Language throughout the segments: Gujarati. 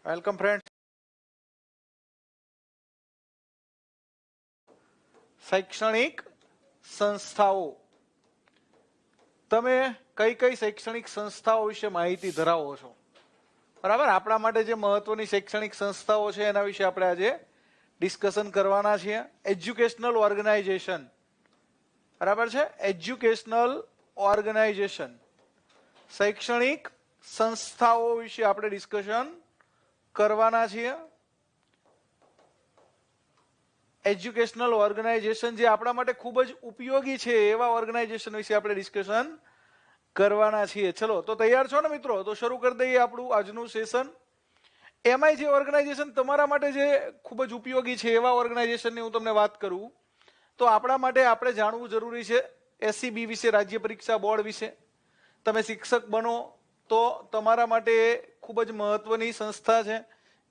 Welcome friend. શૈક્ષણિક સંસ્થાઓ, તમે કઈ કઈ શૈક્ષણિક સંસ્થાઓ વિશે માહિતી ધરાવો છો? બરાબર, આપણા માટે જે મહત્વની શૈક્ષણિક સંસ્થાઓ છે એના વિશે આપણે આજે ડિસ્કશન કરવાના છીએ. એજ્યુકેશનલ ઓર્ગેનાઇઝેશન, બરાબર છે, એજ્યુકેશનલ ઓર્ગેનાઇઝેશન, શૈક્ષણિક સંસ્થાઓ વિશે આપણે ડિસ્કશન કરવાના છીએ. એજ્યુકેશનલ ઓર્ગેનાઇઝેશન જે આપણા માટે ખૂબ જ ઉપયોગી છે એવા ઓર્ગેનાઇઝેશન વિશે આપણે ડિસ્કશન કરવાના છીએ. ચલો, તો તૈયાર છો ને મિત્રો? તો શરૂ કરી દઈએ આપણું આજનું સેશન. એમાંય જે ઓર્ગેનાઇઝેશન તમારા માટે જે ખૂબ જ ઉપયોગી છે એવા ઓર્ગેનાઇઝેશનની હું તમને વાત કરું તો આપણા માટે આપણે જાણવું જરૂરી છે એસસીબી વિશે, રાજ્ય પરીક્ષા બોર્ડ વિશે. તમે શિક્ષક બનો તો તમારા માટે ખૂબ જ મહત્વની સંસ્થા છે.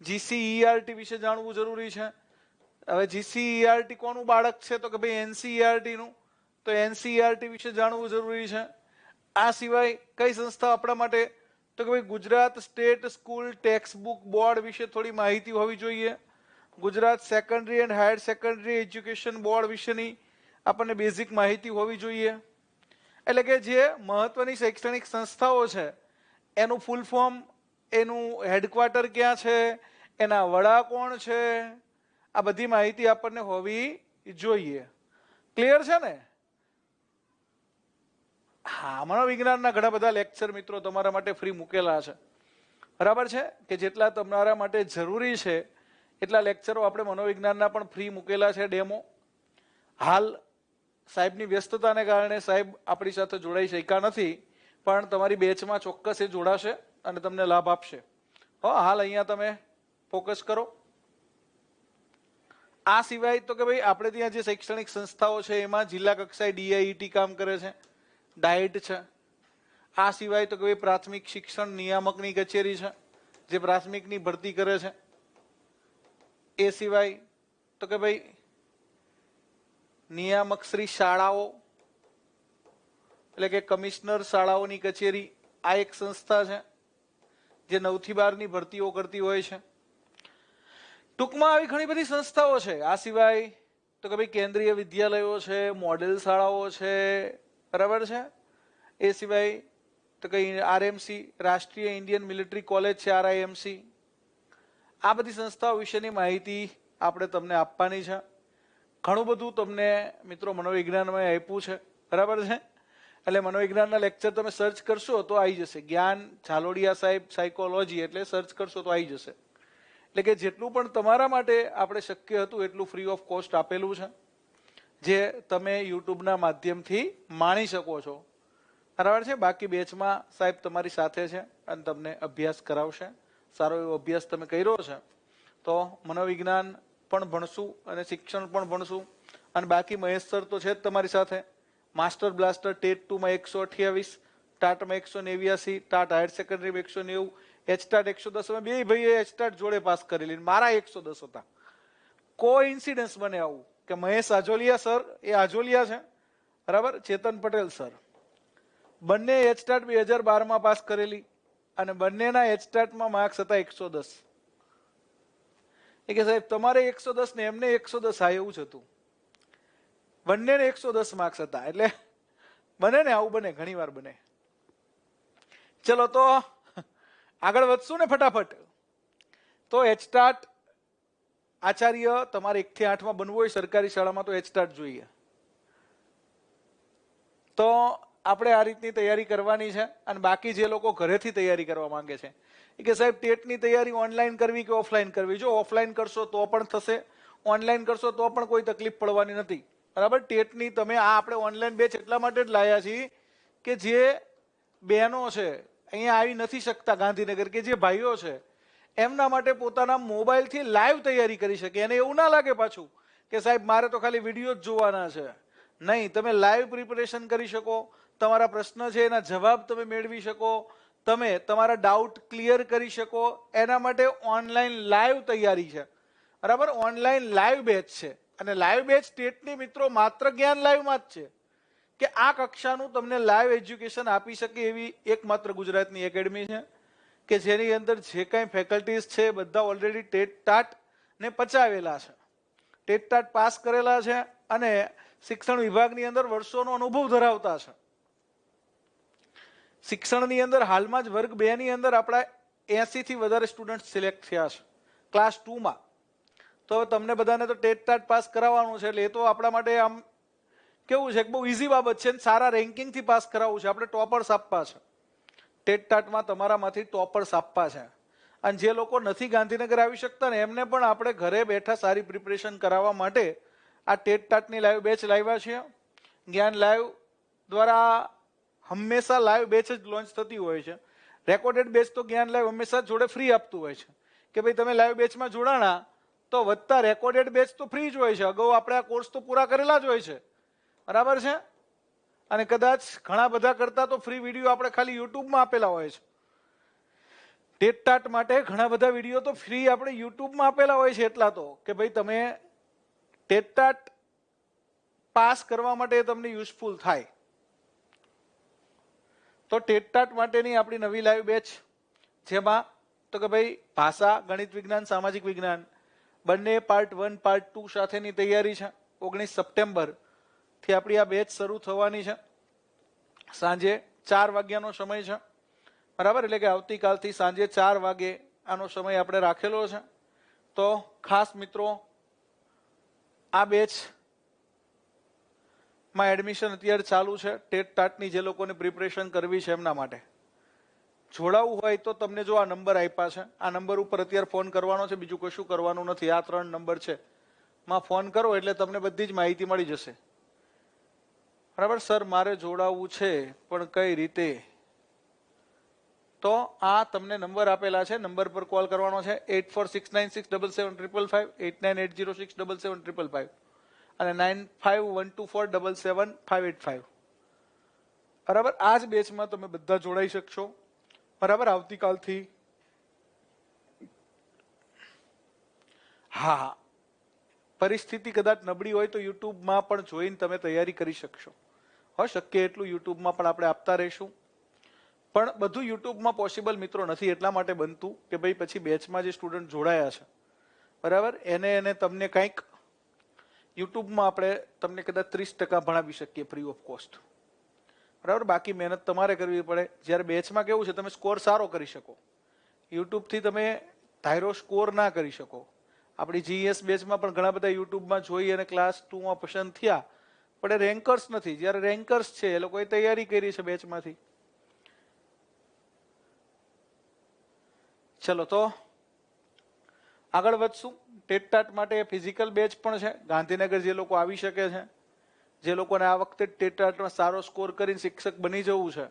જીસીઈઆરટી વિશે જાણવું જરૂરી છે. હવે જીસીઈઆરટી કોનું બાળક છે? તો કે ભાઈ એનસીઈઆરટી નું. તો એનસીઈઆરટી વિશે જાણવું જરૂરી છે. આ સિવાય કઈ સંસ્થા આપણા માટે? તો કે ભાઈ Gujarat state school text book board વિશે થોડી માહિતી હોવી જોઈએ. Gujarat secondary and higher secondary education board વિશેની આપણને બેઝિક માહિતી હોવી જોઈએ. એટલે કે જે મહત્વની શૈક્ષણિક સંસ્થાઓ છે એનું ફૂલ ફોર્મ, એનું હેડક્વાર્ટર ક્યાં છે, એના વડા કોણ છે, આ બધી માહિતી આપણને હોવી જોઈએ. ક્લિયર છે ને? હા, મનોવિજ્ઞાનના ઘણા બધા લેક્ચર મિત્રો તમારા માટે ફ્રી મૂકેલા છે, બરાબર છે, કે જેટલા તમારા માટે જરૂરી છે એટલા લેક્ચરો આપણે મનોવિજ્ઞાનના પણ ફ્રી મૂકેલા છે, ડેમો. હાલ સાહેબની વ્યસ્તતાને કારણે સાહેબ આપણી સાથે જોડાઈ શક્યા નથી, પણ તમારી બેચમાં ચોક્કસ એ જોડાશે અને તમને લાભ આપશે. હાલ અહીંયા તમે ફોકસ કરો. આ સિવાય તો કે ભાઈ આપણે ત્યાં જે શૈક્ષણિક સંસ્થાઓ છે એમાં જિલ્લા કક્ષાએ ડીઆઈઈટી કામ કરે છે, ડાયટ છે. આ સિવાય તો કે ભાઈ પ્રાથમિક શિક્ષણ નિયામકની કચેરી છે જે પ્રાથમિકની ભરતી કરે છે. એ સિવાય તો કે ભાઈ નિયામક શ્રી શાળાઓ એટલે કે કમિશનર શાળાઓની કચેરી, આ એક સંસ્થા છે જે 9 થી 12 ની ભરતીઓ કરતી હોય છે. ટૂંકમાં આવી ઘણી બધી સંસ્થાઓ છે. આ સિવાય તો કે ભાઈ કેન્દ્રીય વિદ્યાલયો છે, મોડેલ શાળાઓ છે, બરાબર છે. એ સિવાય તો કઈ આરએમસી, રાષ્ટ્રીય ઇન્ડિયન મિલિટરી કોલેજ છે, આરઆઈએમસી. આ બધી સંસ્થાઓ વિશેની માહિતી આપણે તમને આપવાની છે. ઘણું બધું તમને મિત્રો મનોવિજ્ઞાનમાં આપ્યું છે, બરાબર છે. એટલે મનોવિજ્ઞાનના લેક્ચર તમે સર્ચ કરશો તો આવી જશે. જ્ઞાન ઝાલોડિયા સાહેબ સાયકોલોજી એટલે સર્ચ કરશો તો આવી જશે. એટલે કે જેટલું પણ તમારા માટે આપણે શક્ય હતું એટલું ફ્રી ઓફ કોસ્ટ આપેલું છે, જે તમે યુટ્યુબના માધ્યમથી માણી શકો છો, બરાબર છે. બાકી બેચમાં સાહેબ તમારી સાથે છે અને તમને અભ્યાસ કરાવશે. સારો એવો અભ્યાસ તમે કર્યો છે તો મનોવિજ્ઞાન પણ ભણશું અને શિક્ષણ પણ ભણશું. અને બાકી મહેશ સર તો છે જ તમારી સાથે. માસ્ટર બ્લાસ્ટર ટેટ 2 માં 128, ટાટમાં 189, ટાટ હાયર સેકન્ડરીમાં 190, એચટાટ 110. બે ભાઈએ એચટાટ જોડે પાસ કરેલી, મારા 110 હતા. કોઇન્સિડન્સ બને આવું કે મહેશ આજોલિયા સર, એ આજોલિયા છે, બરાબર, ચેતન પટેલ સર, બંને એચટાટ 2012 માં પાસ કરેલી અને બંનેના એચટાટમાં માર્ક્સ હતા 110. એ કે સાહેબ તમારે 110 ને એમને 110, આ એવું જ હતું. બંનેને 110 માર્ક્સ હતા. એટલે બને ને, આવું બને, ઘણી વાર બને. ચલો તો આગળ વધશું ને ફટાફટ. તો એચટાટ આચાર્ય તમારે 1 થી 8 માં બનવું હોય સરકારી શાળામાં તો એચટાટ જોઈએ. તો આપણે આ રીતની તૈયારી કરવાની છે. અને બાકી જે લોકો ઘરેથી તૈયારી કરવા માંગે છે કે સાહેબ ટેટની તૈયારી ઓનલાઈન કરવી કે ઓફલાઈન કરવી? જો ઓફલાઈન કરશો તો પણ થશે, ઓનલાઈન કરશો તો પણ કોઈ તકલીફ પડવાની નથી, બરાબર. ટેટની તમે આ આપણે ઓનલાઈન બેચ એટલા માટે જ લાયા છીએ કે જે બહેનો છે અહીંયા આવી નથી શકતા ગાંધીનગર, કે જે ભાઈઓ છે એમના માટે પોતાના મોબાઈલથી લાઈવ તૈયારી કરી શકે. એને એવું ના લાગે પાછું કે સાહેબ મારે તો ખાલી વિડીયો જ જોવાના છે. નહીં, તમે લાઈવ પ્રિપરેશન કરી શકો, તમારા પ્રશ્ન છે એના જવાબ તમે મેળવી શકો, તમે તમારા ડાઉટ ક્લિયર કરી શકો. એના માટે ઓનલાઈન લાઈવ તૈયારી છે, બરાબર. ઓનલાઈન લાઈવ બેચ છે. અને લાઈવ બેચ ટેટની મિત્રો માત્ર જ્ઞાન લાઈવમાં જ છે કે આ કક્ષાનું તમને લાઈવ એજ્યુકેશન આપી શકે એવી એકમાત્ર ગુજરાતની એકેડમી છે. કે જેની અંદર જે કાંઈ ફેકલ્ટીઝ છે બધા ઓલરેડી ટેટ ટાટ ને પચાવેલા છે, ટેટ ટાટ પાસ કરેલા છે અને શિક્ષણ વિભાગની અંદર વર્ષોનો અનુભવ ધરાવતા છે. શિક્ષણની અંદર હાલમાં જ વર્ગ 2 ની અંદર આપણા 80 થી વધારે સ્ટુડન્ટ સિલેક્ટ થયા છે ક્લાસ 2 માં. તો તમને બધાને તો ટેટ ટાટ પાસ કરાવવાનું છે, એટલે એ તો આપણા માટે આમ કેવું છે કે બહુ ઈઝી બાબત છે, સારા રેન્કિંગથી પાસ કરાવવું છે. આપણે ટોપર્સ આપવા છે, ટેટ ટાટમાં તમારામાંથી ટોપર્સ આપવા છે. અને જે લોકો નથી ગાંધીનગર આવી શકતા ને એમને પણ આપણે ઘરે બેઠા સારી પ્રિપરેશન કરાવવા માટે આ ટેટ ટાટની લાઈવ બેચ લાવ્યા છીએ. જ્ઞાન લાઈવ દ્વારા હંમેશા લાઈવ બેચ જ લોન્ચ થતી હોય છે. રેકોર્ડેડ બેચ તો જ્ઞાન લાઈવ હંમેશા જોડે ફ્રી આપતું હોય છે કે ભાઈ તમે લાઈવ બેચમાં જોડાણા તો વધતા રેકોર્ડેડ બેચ તો ફ્રી જ હોય છે. અગાઉ આપણે આ કોર્સ તો પૂરા કરેલા જ હોય છે, બરાબર છે. અને કદાચ ઘણા બધા કરતા તો ફ્રી વિડીયો આપણે ખાલી યુટ્યુબમાં આપેલા હોય છે. ટેટ ટાટ માટે ઘણા બધા વિડીયો તો ફ્રી આપણે યુટ્યુબમાં આપેલા હોય છે, એટલા તો કે ભાઈ તમે ટેટ ટાટ પાસ કરવા માટે તમને યુઝફુલ થાય. તો ટેટ ટાટ માટેની આપણી નવી લાઈવ બેચ, જેમાં તો કે ભાઈ ભાષા, ગણિત વિજ્ઞાન, સામાજિક વિજ્ઞાન બંને પાર્ટ 1 પાર્ટ 2 સાથેની તૈયારી છે. 19 સપ્ટેમ્બર થી આપણી આ બેચ શરૂ થવાની છે. સાંજે 4 વાગ્યાનો સમય છે, બરાબર. એટલે કે આવતીકાલથી સાંજે 4 વાગે આનો સમય આપણે રાખેલો છે. તો ખાસ મિત્રો આ બેચ માં એડમિશન અત્યારે ચાલુ છે. ટેટ ટાટની જે લોકોને પ્રિપરેશન કરવી છે એમના માટે જોડાવું હોય તો તમને જો આ નંબર આપ્યા છે, આ નંબર ઉપર અત્યારે ફોન કરવાનો છે, બીજું કશું કરવાનું નથી. આ 3 નંબર છે, માં ફોન કરો એટલે તમને બધી જ માહિતી મળી જશે, બરાબર. સર મારે જોડાવું છે પણ કઈ રીતે? તો આ તમને નંબર આપેલા છે, નંબર પર કોલ કરવાનો છે. 8469677555, 8980677555 અને 9512477585, બરાબર. આ જ બેચમાં તમે બધા જોડાઈ શકશો, બરાબર. આવતીકાલથી હા, પરિસ્થિતિ કદાચ નબળી હોય તો યુટ્યુબમાં પણ જોઈને તમે તૈયારી કરી શકશો. હોય શક્ય એટલું યુટ્યુબમાં પણ આપણે આપતા રહીશું, પણ બધું યુટ્યુબમાં પોસિબલ મિત્રો નથી. એટલા માટે બનતું કે ભાઈ પછી બેચમાં જે સ્ટુડન્ટ જોડાયા છે, બરાબર, એને તમને કંઈક યુટ્યુબમાં આપણે તમને કદાચ 30% ભણાવી શકીએ ફ્રી ઓફ કોસ્ટ, બરાબર. બાકી મહેનત તમારે કરવી પડે. જ્યારે બેચમાં કેવું છે તમે સ્કોર સારો કરી શકો, યુટ્યુબથી તમે ધાર્યો સ્કોર ના કરી શકો. આપણી જીએસ બેચમાં પણ ઘણા બધા યુટ્યુબમાં જોઈ અને ક્લાસ 2માં પસંદ થયા, પણ એ રેન્કર્સ નથી. જ્યારે રેન્કર્સ છે એ લોકોએ તૈયારી કરી છે બેચમાંથી. ચલો તો આગળ વધશું. ટેટ ટાટ માટે ફિઝિકલ બેચ પણ છે. ગાંધીનગર જે લોકો આવી શકે છે, જે લોકોને આ વખતે ટેટ ટાટમાં સારો સ્કોર કરીને શિક્ષક બની જવું છે,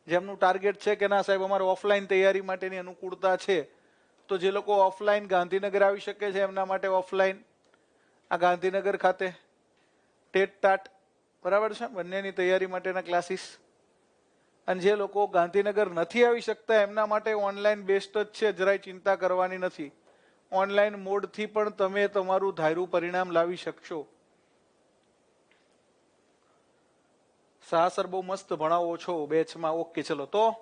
જેમનું ટાર્ગેટ છે કે ના સાહેબ અમારે ઓફલાઈન તૈયારી માટેની અનુકૂળતા છે, તો જે લોકો ઓફલાઈન ગાંધીનગર આવી શકે છે એમના માટે ઓફલાઈન આ ગાંધીનગર ખાતે ટેટ ટાટ, બરાબર છે, બંનેની તૈયારી માટેના ક્લાસીસ. અને જે લોકો ગાંધીનગર નથી આવી શકતા એમના માટે ઓનલાઈન બેસ્ટ જ છે, જરાય ચિંતા કરવાની નથી. ઓનલાઈન મોડથી પણ તમે તમારું ધાર્યું પરિણામ લાવી શકશો. શાહ સર બહુ મસ્ત ભણાવો છો બેચમાં. ઓકે, ચલો તો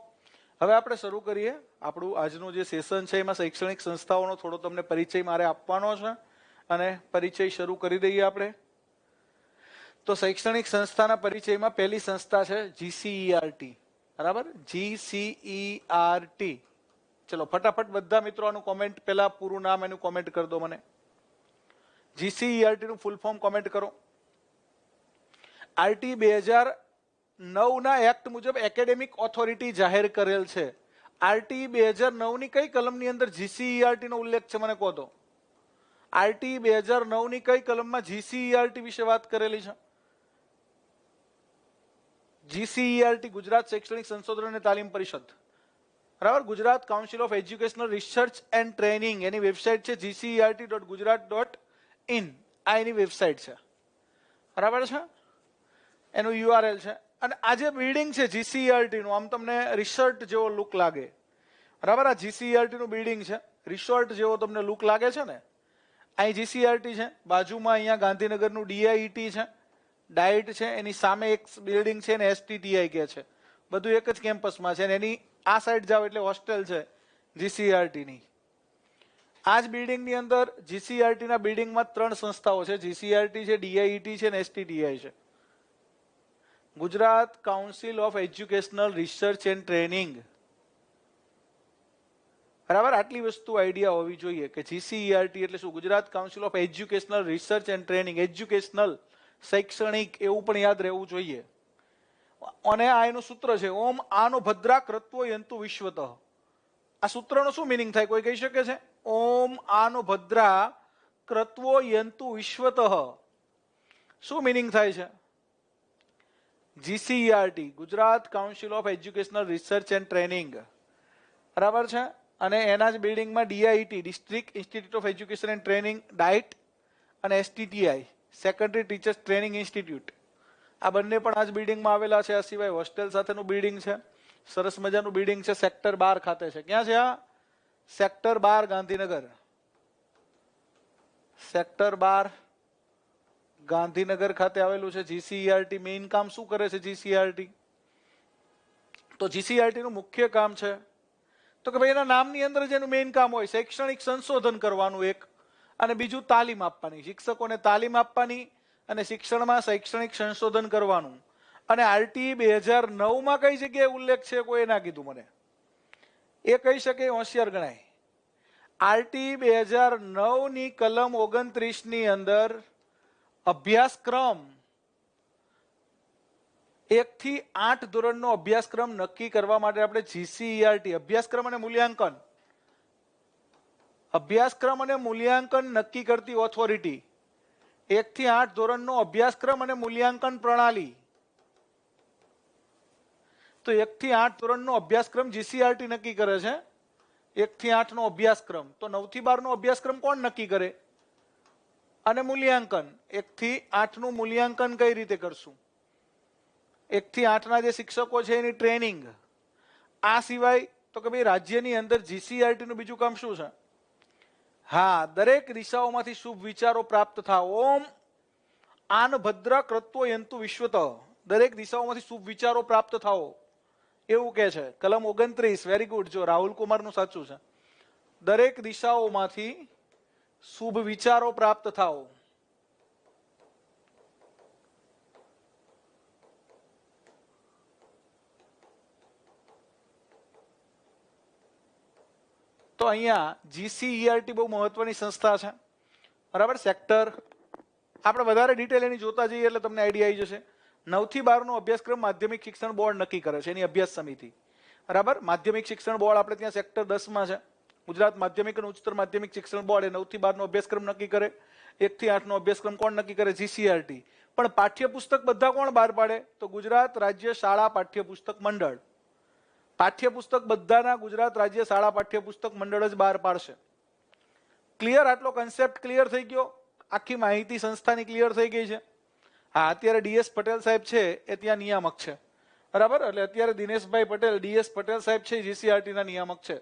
હવે આપણે શરૂ કરીએ આપણું આજનું જે સેશન છે. એમાં શૈક્ષણિક સંસ્થાઓનો થોડો તમને પરિચય મારે આપવાનો છે અને પરિચય શરૂ કરી દઈએ આપણે. તો શૈક્ષણિક સંસ્થાના પરિચયમાં પહેલી સંસ્થા છે જીસીઈઆરટી, બરાબર. જીસીઈઆરટી. ચલો ફટાફટ બધા મિત્રો આનું કોમેન્ટ, પહેલા પૂરું નામ એનું કોમેન્ટ કરી દો મને. જીસીઈઆરટી નું ફૂલ ફોર્મ કોમેન્ટ કરો. આરટી 2009ના એક્ટ મુજબ એકેડેમિક ઓથોરિટી જાહેર કરેલ છે. આરટી 2009ની કઈ કલમની અંદર જીસીઈઆરટી નો ઉલ્લેખ છે મને કહો તો. આરટી 2009ની કઈ કલમમાં જીસીઈઆરટી વિશે વાત કરેલી છે? જીસીઈઆરટી ગુજરાત શૈક્ષણિક સંશોધન અને તાલીમ પરિષદ, બરાબર. Gujarat council of educational research and training, any website છે gcert.gujarat.in. આ એની વેબસાઇટ છે, બરાબર છે. એનું યુઆરએલ છે. અને આ જે બિલ્ડિંગ છે જીસીઈઆરટી નું, આમ તમને રિસોર્ટ જેવો લુક લાગે, બરાબર. આ જીસીઈઆરટી નું બિલ્ડિંગ છે, રિસોર્ટ જેવો તમને લુક લાગે છે ને. અહીં જીસીઈઆરટી છે, બાજુમાં અહીંયા ગાંધીનગરનું ડીઆઈટી છે, ડાઇટ છે, એની સામે એક બિલ્ડિંગ છે ને એસટીટીઆઈ કે છે. બધું એક જ કેમ્પસમાં છે. એની આ સાઈડ જાવ એટલે હોસ્ટેલ છે, જીસીઆરટી ની આ જ બિલ્ડિંગ ની અંદર જીસીઆરટી ના બિલ્ડિંગમાં 3 સંસ્થાઓ છે. જીસીઆરટી છે, ડીઆઈઈટી છે અને એસટીટીઆઈ છે. Gujarat council of educational research and training. બરાબર, આટલી વસ્તુ આઈડિયા હોવી જોઈએ કે જીસીઈઆરટી એટલે શું. Gujarat council of educational research and training, educational શૈક્ષણિક એવું પણ યાદ રહેવું જોઈએ. અને આ એનું સૂત્ર છે, ઓમ આનો ભદ્રા કૃત્વો યંતુ વિશ્વતઃ. આ સૂત્રનો શું મિનિંગ થાય, કોઈ કહી શકે છે? ઓમ આનો ભદ્રા કૃત્વો યંતુ વિશ્વતઃ શું મિનિંગ થાય છે? GCERT, Gujarat council of educational research and training, બરાબર છે. અને એના જ બિલ્ડિંગમાં DIET, district institute of education and training, DIET, અને STTI, secondary teachers training institute, આ બંને પણ આ જ બિલ્ડિંગમાં આવેલા છે. આ સિવાય હોસ્ટેલ સાથેનું બિલ્ડિંગ છે, સરસ મજાનું બિલ્ડિંગ છે, સેક્ટર 12 ખાતે છે. ક્યાં છે આ? સેક્ટર 12 ગાંધીનગર. સેક્ટર 12 ગાંધીનગર ખાતે આવેલું છે. જીસીઈઆરટી મેઇન કામ શું કરે છે? જીસીઈઆરટી તો જીસીઈઆરટી નું મુખ્ય કામ છે તો કે ભાઈ એના નામની અંદર જેનું મેઇન કામ હોય શૈક્ષણિક સંશોધન કરવાનું એક, અને બીજું તાલીમ આપવાની, શિક્ષકોને તાલીમ આપવાની અને શિક્ષણમાં શૈક્ષણિક સંશોધન કરવાનું. અને આરટી 2009 કઈ જગ્યાએ ઉલ્લેખ છે કોઈ ના કીધું મને, એ કહી શકે હોશિયાર ગણાય. આરટી 2009 ની કલમ 29 ની અંદર અભ્યાસક્રમ 1 થી 8 ધોરણનો અભ્યાસક્રમ નક્કી કરવા માટે આપણે જીસીઈઆરટી, અભ્યાસક્રમ અને મૂલ્યાંકન, અભ્યાસક્રમ અને મૂલ્યાંકન નક્કી કરતી ઓથોરિટી, 1 થી 8 ધોરણનો અભ્યાસક્રમ અને મૂલ્યાંકન પ્રણાલી. તો 1 થી 8 ધોરણનો અભ્યાસક્રમ જીસીઈઆરટી નક્કી કરે છે. 1 થી 8 નો અભ્યાસક્રમ, તો 9 થી 12 નો અભ્યાસક્રમ કોણ નક્કી કરે? અને મૂલ્યાંકન, 1 થી 8 નું મૂલ્યાંકન કઈ રીતે કરશું? 1 થી 8 ના જે શિક્ષકો છે એની ટ્રેનિંગ. આ સિવાય તો કે ભાઈ રાજ્યની અંદર જીસીઈઆરટી નું બીજું કામ શું છે? હા, દરેક દિશાઓમાંથી શુભ વિચારો પ્રાપ્ત થાવ. ઓમ આન ભદ્ર કૃત્વો યંતુ વિશ્વતઃ, દરેક દિશાઓમાંથી શુભ વિચારો પ્રાપ્ત થાવ એવું કે છે કલમ 29. વેરી ગુડ, જો રાહુલ કુમાર નું સાચું છે. દરેક દિશાઓમાંથી શુભ વિચારો પ્રાપ્ત થાવ. તો અહીંયા જીસીઈઆરટી બહુ મહત્વની સંસ્થા છે, બરાબર. સેક્ટર આપણે વધારે ડિટેલ એની જોતા જઈએ એટલે તમને આઈડિયા આવી જશે. 9 થી 12 નો અભ્યાસક્રમ માધ્યમિક શિક્ષણ બોર્ડ નક્કી કરે છે, એની અભ્યાસ સમિતિ, બરાબર. માધ્યમિક શિક્ષણ બોર્ડ આપણે ત્યાં સેક્ટર 10 માં છે. ગુજરાત માધ્યમિક અને ઉચ્ચતર માધ્યમિક શિક્ષણ બોર્ડ એ 9 થી 12 નો અભ્યાસક્રમ નક્કી કરે. 1 થી 8 નો અભ્યાસક્રમ કોણ નક્કી કરે? જીસીઈઆરટી. પણ પાઠ્યપુસ્તક બધા કોણ બહાર પાડે? તો ગુજરાત રાજ્ય શાળા પાઠ્યપુસ્તક મંડળ. પાઠ્યપુસ્તક બધાના ગુજરાત રાજ્ય શાળા પાઠ્યપુસ્તક મંડળ જ બહાર પાડશે. ક્લિયર? આટલો કન્સેપ્ટ ક્લિયર થઈ ગયો? આખી માહિતી સંસ્થાની ક્લિયર થઈ ગઈ છે? હા, અત્યારે ડીએસ પટેલ સાહેબ છે એ ત્યાં નિયામક છે, બરાબર. એટલે અત્યારે દિનેશભાઈ પટેલ, ડીએસ પટેલ સાહેબ છે જીસીઈઆરટી ના નિયામક છે.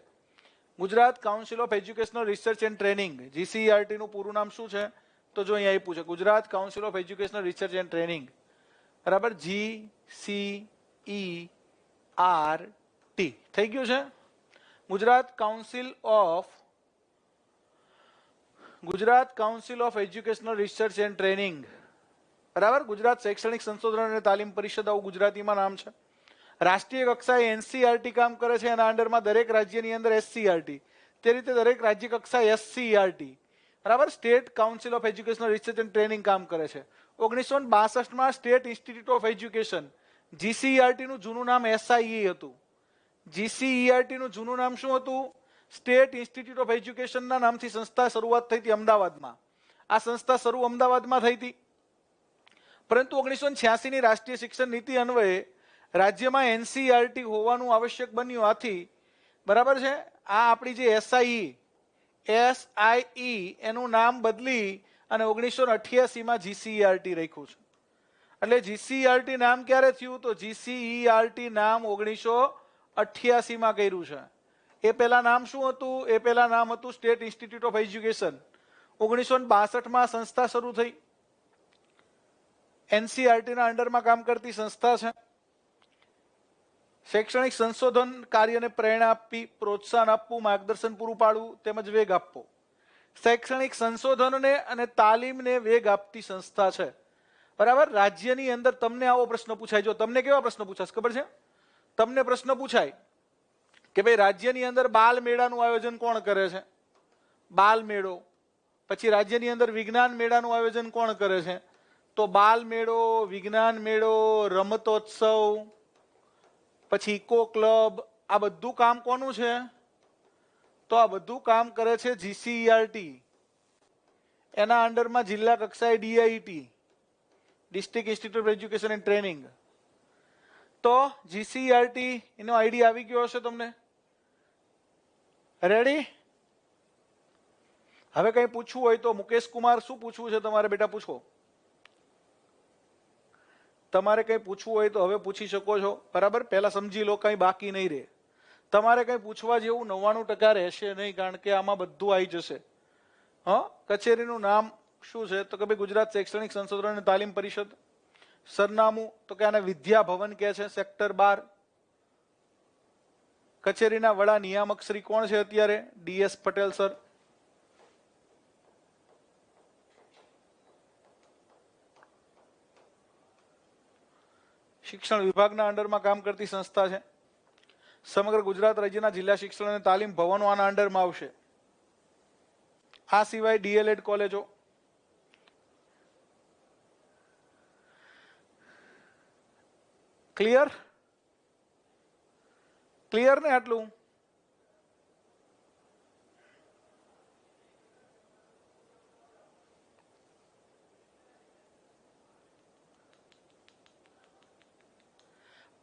Gujarat council of educational research and training, GCERT નું પૂરું નામ શું છે? તો જો અહીંયા આપ્યું છે Gujarat council of educational research and training, બરાબર. GCERT થઈ ગયું છે. Gujarat council of educational research and training, બરાબર. ગુજરાત શૈક્ષણિક સંશોધન અને તાલીમ પરિષદ, આવું ગુજરાતીમાં નામ છે. રાષ્ટ્રીય કક્ષાએ એનસીઈઆરટી કામ કરે છે, એના અંડરમાં દરેક રાજ્યની અંદર એસસીઈઆરટી, તે રીતે દરેક રાજ્ય કક્ષાએ એસસીઈઆરટી, બરાબર. State council of educational research and training કામ કરે છે. 1962 માં state institute of education, GCERT નું જૂનું નામ એસઆઈએ હતું. જીસીઈઆરટી નું જૂનું નામ શું હતું? સ્ટેટ ઇન્સ્ટિટ્યૂટ ઓફ એજ્યુકેશન ના નામથી સંસ્થા શરૂઆત થઈ હતી અમદાવાદમાં. આ સંસ્થા શરૂ અમદાવાદમાં થઈ હતી, પરંતુ 1986 ની રાષ્ટ્રીય શિક્ષણ નીતિ અન્વયે રાજ્યમાં એનસીઈઆરટી હોવાનું આવશ્યક બન્યું. આથી બરાબર છે આ આપણી જે એસઆઈ એનું નામ બદલી અને 1988 માં જીસીઈઆરટી રાખ્યું છે. એટલે જીસીઈઆરટી નામ ક્યારે થયું? તો જીસીઈઆરટી નામ 1988 માં કર્યું છે. એ પેલા નામ શું હતું? એ પેલા નામ હતું સ્ટેટ ઇન્સ્ટિટ્યૂટ ઓફ એજ્યુકેશન. 1962 માં સંસ્થા શરૂ થઈ. એનસીઈઆરટી ના અંડરમાં કામ કરતી સંસ્થા છે. શૈક્ષણિક સંશોધન કાર્યને પ્રેરણા આપવી, પ્રોત્સાહન આપવું, માર્ગદર્શન પૂરું પાડવું તેમજ વેગ આપવો. શૈક્ષણિક સંશોધનને અને તાલીમને વેગ આપતી સંસ્થા છે. બરાબર. રાજ્યની અંદર તમને આવો પ્રશ્ન પૂછાય, જો તમને કેવા પ્રશ્ન પૂછાશે ખબર છે? તમને પ્રશ્ન પૂછાય કે ભાઈ રાજ્યની અંદર બાલ મેળાનું આયોજન કોણ કરે છે? બાલ મેળો. પછી રાજ્યની અંદર વિજ્ઞાન મેળાનું આયોજન કોણ કરે છે? તો બાલ મેળો, વિજ્ઞાન મેળો, રમતોત્સવ, પછી ઇકો ક્લબ, આ બધું કામ કોનું છે? તો આ બધું કામ કરે છે જીસીઈઆરટી. એના અંડરમાં જિલ્લા કક્ષાએ DIET, district institute of education and training. તો જીસીઈઆરટી એનો આઈડી આવી ગયો હશે તમને? રેડી? હવે કઈ પૂછવું હોય તો મુકેશ કુમાર, શું પૂછવું છે તમારે બેટા? પૂછો. તમારે કઈ પૂછવું હોય તો હવે પૂછી શકો છો. બરાબર. પહેલા સમજી લો, કઈ બાકી નહીં રહે. તમારે કઈ પૂછવા જેવું 99% રહેશે નહીં, કારણ કે આમાં બધું આવી જશે. કચેરીનું નામ શું છે? તો કે ભાઈ ગુજરાત શૈક્ષણિક સંશોધન અને તાલીમ પરિષદ. સરનામું તો કે આને વિદ્યા ભવન કહે છે, સેક્ટર 12. કચેરીના વડા નિયામક શ્રી કોણ છે અત્યારે? DS Patel sir. શિક્ષણ વિભાગના અંડરમાં કામ કરતી સંસ્થા છે. સમગ્ર ગુજરાત રાજ્યના જિલ્લા શિક્ષણ અને તાલીમ ભવનો આના અંડરમાં આવશે. આ સિવાય ડીએલએડ કોલેજો, ક્લિયર? ક્લિયર ને આટલું?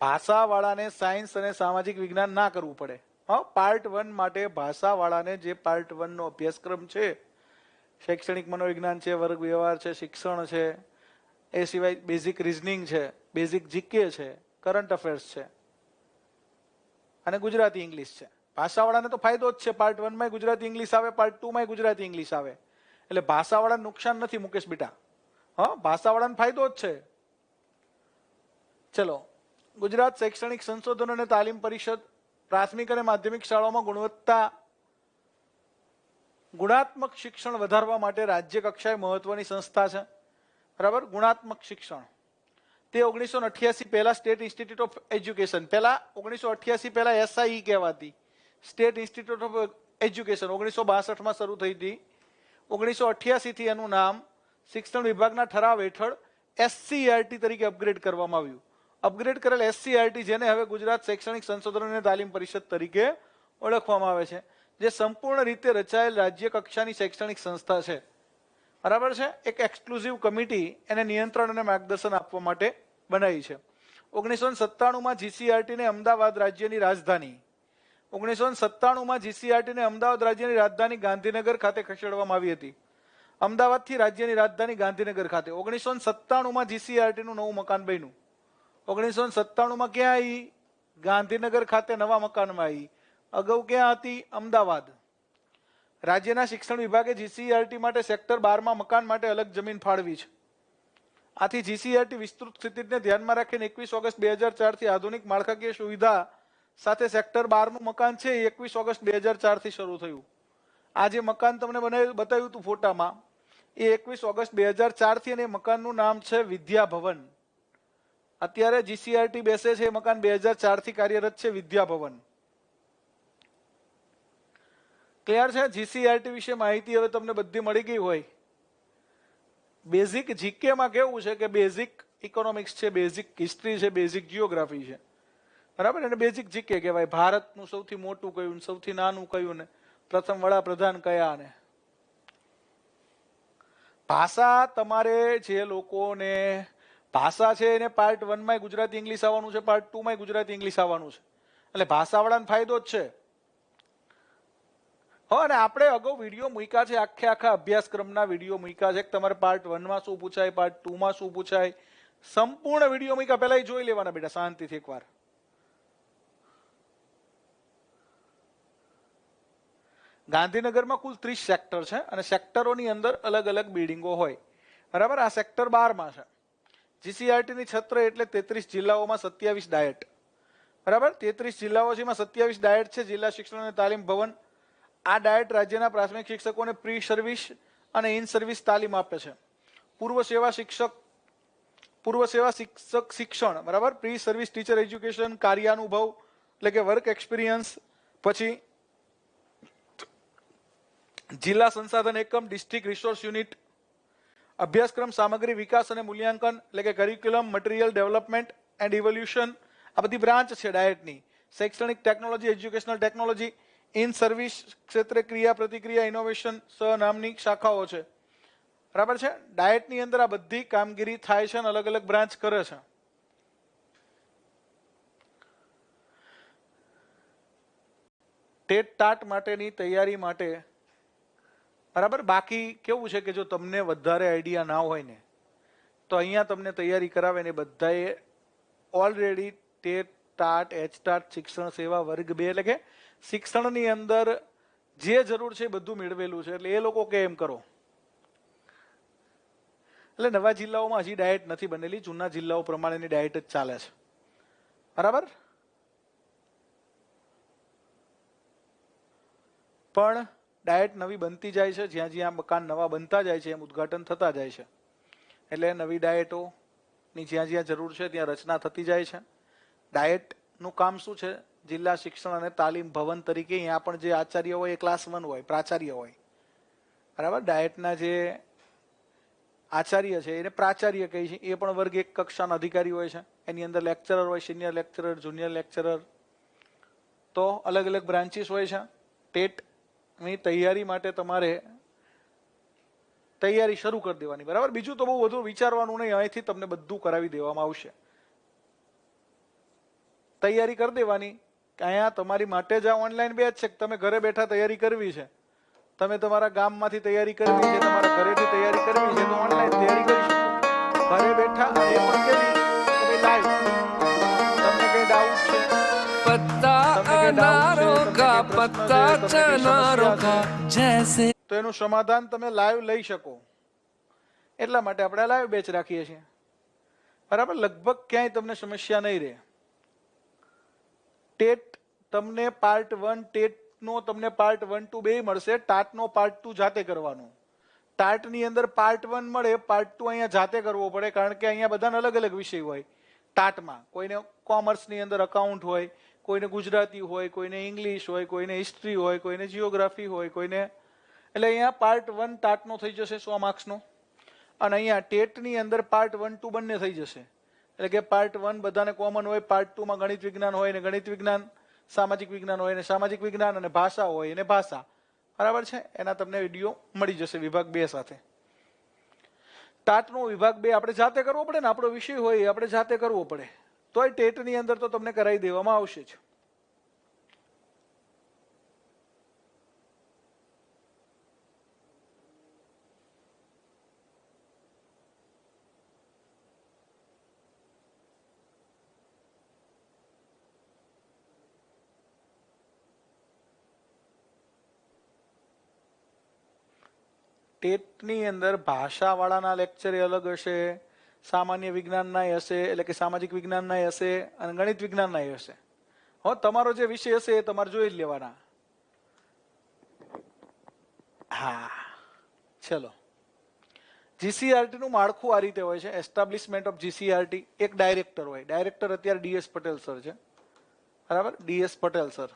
ભાષાવાળાને સાયન્સ અને સામાજિક વિજ્ઞાન ના કરવું પડે. પાર્ટ 1 માટે ભાષાવાળાને જે પાર્ટ 1 નો અભ્યાસક્રમ છે, શૈક્ષણિક મનોવિજ્ઞાન છે, વર્ગ વ્યવહાર છે, શિક્ષણ છે, એ સિવાય બેઝિક રીઝનિંગ છે, બેઝિક જીકે છે, કરંટ અફેર્સ છે અને ગુજરાતી ઇંગ્લિશ છે. ભાષાવાળાને તો ફાયદો જ છે. પાર્ટ 1 માં ગુજરાતી ઇંગ્લિશ આવે, પાર્ટ 2 માં ગુજરાતી ઇંગ્લિશ આવે. એટલે ભાષાવાળાને નુકસાન નથી મુકેશ બેટા. ભાષાવાળાને ફાયદો જ છે. ચલો. ગુજરાત શૈક્ષણિક સંશોધન અને તાલીમ પરિષદ પ્રાથમિક અને માધ્યમિક શાળાઓમાં ગુણાત્મક શિક્ષણ વધારવા માટે રાજ્ય કક્ષાએ મહત્વની સંસ્થા છે. બરાબર. ગુણાત્મક શિક્ષણ તે 1988 પહેલા સ્ટેટ ઇન્સ્ટિટ્યૂટ ઓફ એજ્યુકેશન, પહેલા 1988 પહેલા એસઆઈ કહેવાતી, સ્ટેટ ઇન્સ્ટિટ્યૂટ ઓફ એજ્યુકેશન 1962 માં શરૂ થઈ હતી. 1988 થી એનું નામ શિક્ષણ વિભાગના ઠરાવ હેઠળ એસસીઈઆરટી તરીકે અપગ્રેડ કરવામાં આવ્યું. અપગ્રેડ કરેલ એસસીઈઆરટી, જેને હવે ગુજરાત શૈક્ષણિક સંશોધન અને તાલીમ પરિષદ તરીકે ઓળખવામાં આવે છે, જે સંપૂર્ણ રીતે રચાયેલ રાજ્ય કક્ષાની શૈક્ષણિક સંસ્થા છે. બરાબર છે. એક એક્સક્લુઝિવ કમિટી એને નિયંત્રણ અને માર્ગદર્શન આપવા માટે બનાવી છે. 1997 માં જીસીઈઆરટી ને અમદાવાદ રાજ્યની રાજધાની 1997 માં જીસીઈઆરટી ને અમદાવાદ રાજ્યની રાજધાની ગાંધીનગર ખાતે ખસેડવામાં આવી હતી. અમદાવાદથી રાજ્યની રાજધાની ગાંધીનગર ખાતે 1997 માં જીસીઈઆરટી નું નવું મકાન બન્યું. 1997 માં ક્યાં આવી? ગાંધીનગર ખાતે નવા મકાનમાં આવી. અગાઉ ક્યાં હતી? અમદાવાદ. રાજ્યના શિક્ષણ વિભાગે જીસીઈઆરટી માટે સેક્ટર 12 માં મકાન માટે અલગ જમીન ફાળવી છે. આથી જીસીઈઆરટી વિસ્તૃત સ્થિતિને ધ્યાનમાં રાખીને 21 ઓગસ્ટ 2004 થી આધુનિક માળખાકીય સુવિધા સાથે સેક્ટર 12 નું મકાન છે એ 21 ઓગસ્ટ 2004 થી શરૂ થયું. આ જે મકાન તમને બતાવ્યું હતું ફોટામાં, એ 21 ઓગસ્ટ 2004 થી, અને મકાનનું નામ છે વિદ્યા ભવન. અત્યારે જીસીઈઆરટી બેસે છે એ મકાન 2004 થી કાર્યરત છે, વિદ્યા ભવન. ક્લિયર છે? જીસીઈઆરટી વિશે માહિતી હવે તમને બધી મળી ગઈ હોય. બેઝિક જીકે માં કેવું છે કે બેઝિક ઇકોનોમિક્સ છે, બેઝિક હિસ્ટ્રી છે, બેઝિક જીઓગ્રાફી છે. બરાબર. અને બેઝિક જીકે કહેવાય. ભારતનું સૌથી મોટું કયું, સૌથી નાનું કયું, ને પ્રથમ વડાપ્રધાન કયા. ને ભાષા, તમારે જે લોકોને ભાષા છે એને પાર્ટ 1 માં ગુજરાતી ઇંગ્લિશ આવવાનું છે, પાર્ટ 2 માં ગુજરાતી ઇંગ્લિશ આવવાનું છે. એટલે ભાષાવાળાને ફાયદો જ છે. અને આપણે અગાઉ વિડીયો મૂક્યા છે, આખા અભ્યાસક્રમના વિડીયો મૂક્યા છે. તમારે પાર્ટ 1 માં શું પૂછાય, પાર્ટ 2 માં શું પૂછાય, સંપૂર્ણ વિડીયો મૂક્યા. પહેલા જોઈ લેવાના બેટા શાંતિથી એકવાર. ગાંધીનગરમાં કુલ 30 સેક્ટર છે અને સેક્ટરોની અંદર અલગ અલગ બિલ્ડિંગો હોય. બરાબર. આ સેક્ટર 12 માં છે. જીસીઈઆરટી ની છત્ર એટલે 33 જિલ્લાઓમાં 27 ડાયટ. બરાબર 33 જિલ્લાઓ છે, એમાં 27 ડાયટ છે. જિલ્લા શિક્ષણ અને તાલીમ ભવન આ ડાયટ રાજ્યના પ્રાથમિક શિક્ષકોને પ્રી સર્વિસ અને ઇન સર્વિસ તાલીમ આપે છે. પૂર્વ સેવા શિક્ષક શિક્ષણ, બરાબર, પ્રી સર્વિસ ટીચર એજ્યુકેશન, કાર્યાનુભવ એટલે કે વર્ક એક્સપિરિયન્સ, પછી જિલ્લા સંસાધન એકમ, ડિસ્ટ્રિક્ટ રિસોર્સ યુનિટ, અભ્યાસક્રમ સામગ્રી વિકાસ અને મૂલ્યાંકન એટલે કે curriculum, material development and evolution, આ બધી બ્રાન્ચ છે ડાયટની. શૈક્ષણિક technology, educational technology, in service ક્ષેત્રે ક્રિયા પ્રતિક્રિયા ઇનોવેશન નામની શાખાઓ છે. બરાબર છે. ડાયટની અંદર આ બધી કામગીરી થાય છે અને અલગ અલગ બ્રાન્ચ કરે છે. ટેટ ટાટ માટેની તૈયારી માટે, બરાબર, બાકી કેવું છે કે જો તમને વધારે આઈડિયા ના હોય ને તો અહીંયા તમને તૈયારી કરાવે ને બધાએ ઓલરેડી ટેટ ટાટ એચટાટ શિક્ષણ સેવા વર્ગ 2 એટલે કે શિક્ષણની અંદર જે જરૂર છે એ બધું મેળવેલું છે. એટલે એ લોકો કે એમ કરો. એટલે નવા જિલ્લાઓમાં હજી ડાયટ નથી બનેલી, જૂના જિલ્લાઓ પ્રમાણેની ડાયટ જ ચાલે છે. બરાબર. પણ ડાયટ નવી બનતી જાય છે, જ્યાં જ્યાં મકાન નવા બનતા જાય છે એમ ઉદ્ઘાટન થતા જાય છે. એટલે નવી ડાયટોની જ્યાં જ્યાં જરૂર છે ત્યાં રચના થતી જાય છે. ડાયટનું કામ શું છે? જિલ્લા શિક્ષણ અને તાલીમ ભવન તરીકે અહીંયા પણ જે આચાર્ય હોય એ ક્લાસ 1 હોય, પ્રાચાર્ય હોય. બરાબર. ડાયટના જે આચાર્ય છે એને પ્રાચાર્ય કહે છે. એ પણ વર્ગ 1 કક્ષાના અધિકારી હોય છે. એની અંદર લેક્ચરર હોય, સિનિયર લેક્ચરર, જુનિયર લેક્ચરર, તો અલગ અલગ બ્રાન્ચીસ હોય છે. ટેટની તૈયારી માટે તમારે તૈયારી શરૂ કરી દેવાની. બરાબર. બીજું તો બહુ વધુ વિચારવાનું નહીં, અહીંથી તમને બધું કરાવી દેવામાં આવશે. તૈયારી કરી દેવાની. અહીંયા તમારી માટે જ આ ઓનલાઈન બેચ છે. તમે ઘરે બેઠા તૈયારી કરવી છે, તમે તમારા ગામમાંથી તૈયારી કરવી છે, તમારા ઘરેથી તૈયારી કરવી છે, તો ઓનલાઈન તૈયારી કરી શકો ઘરે બેઠા. એ પણ કેવી લાઈવ. તમને કઈ ડાઉટ છે? તો એનું સમાધાન તમે લાઈવ લઈ શકો. એટલા માટે આપણે લાઈવ બેચ રાખીએ છીએ. બરાબર. લગભગ ક્યાંય તમને સમસ્યા નહીં રહે. ટેટ તમને પાર્ટ 1 ટેટનો તમને પાર્ટ 1 to 2 મળશે. ટાટનો પાર્ટ 2 જાતે કરવાનો. ટાટની અંદર પાર્ટ 1 મળે, પાર્ટ 2 અહીંયા જાતે કરવો પડે, કારણ કે અહીંયા બધાને અલગ અલગ વિષય હોય. ટાટમાં કોઈને કોમર્સની અંદર અકાઉન્ટ હોય, કોઈને ગુજરાતી હોય, કોઈને ઇંગ્લિશ હોય, કોઈને હિસ્ટ્રી હોય, કોઈને જીઓગ્રાફી હોય, કોઈને, એટલે અહીંયા પાર્ટ 1 ટાટનો થઈ જશે 100 માર્ક્સનો. અને અહીંયા ટેટની અંદર પાર્ટ 1 to બંને થઈ જશે. એટલે કે પાર્ટ 1 બધાને કોમન હોય, પાર્ટ 2 માં ગણિત વિજ્ઞાન હોય ને ગણિત વિજ્ઞાન, સામાજિક વિજ્ઞાન હોય ને સામાજિક વિજ્ઞાન, અને ભાષા હોય ને ભાષા. બરાબર છે. એના તમને વિડીયો મળી જશે વિભાગ 2 સાથે. ટાટનો વિભાગ 2 આપણે જાતે કરવો પડે ને, આપણો વિષય હોય એ આપણે જાતે કરવો પડે. તોય ટેટની અંદર તો તમને કરાવી દેવામાં આવશે જ. ટેટની અંદર ભાષાવાળાના લેક્ચર અલગ હશે, સામાન્ય વિજ્ઞાનના હશે, એટલે કે સામાજિક વિજ્ઞાનના હશે, અને ગણિત વિજ્ઞાનના હશે. હવે તમારો જે વિષય હશે એ તમારે જોઈ જ લેવાના. હા, ચલો. જીસીઆરટી નું માળખું આ રીતે હોય છે. Establishment of GCRT. એક ડાયરેક્ટર હોય. ડાયરેક્ટર અત્યારે ડીએસ પટેલ સર છે. બરાબર. ડીએસ પટેલ સર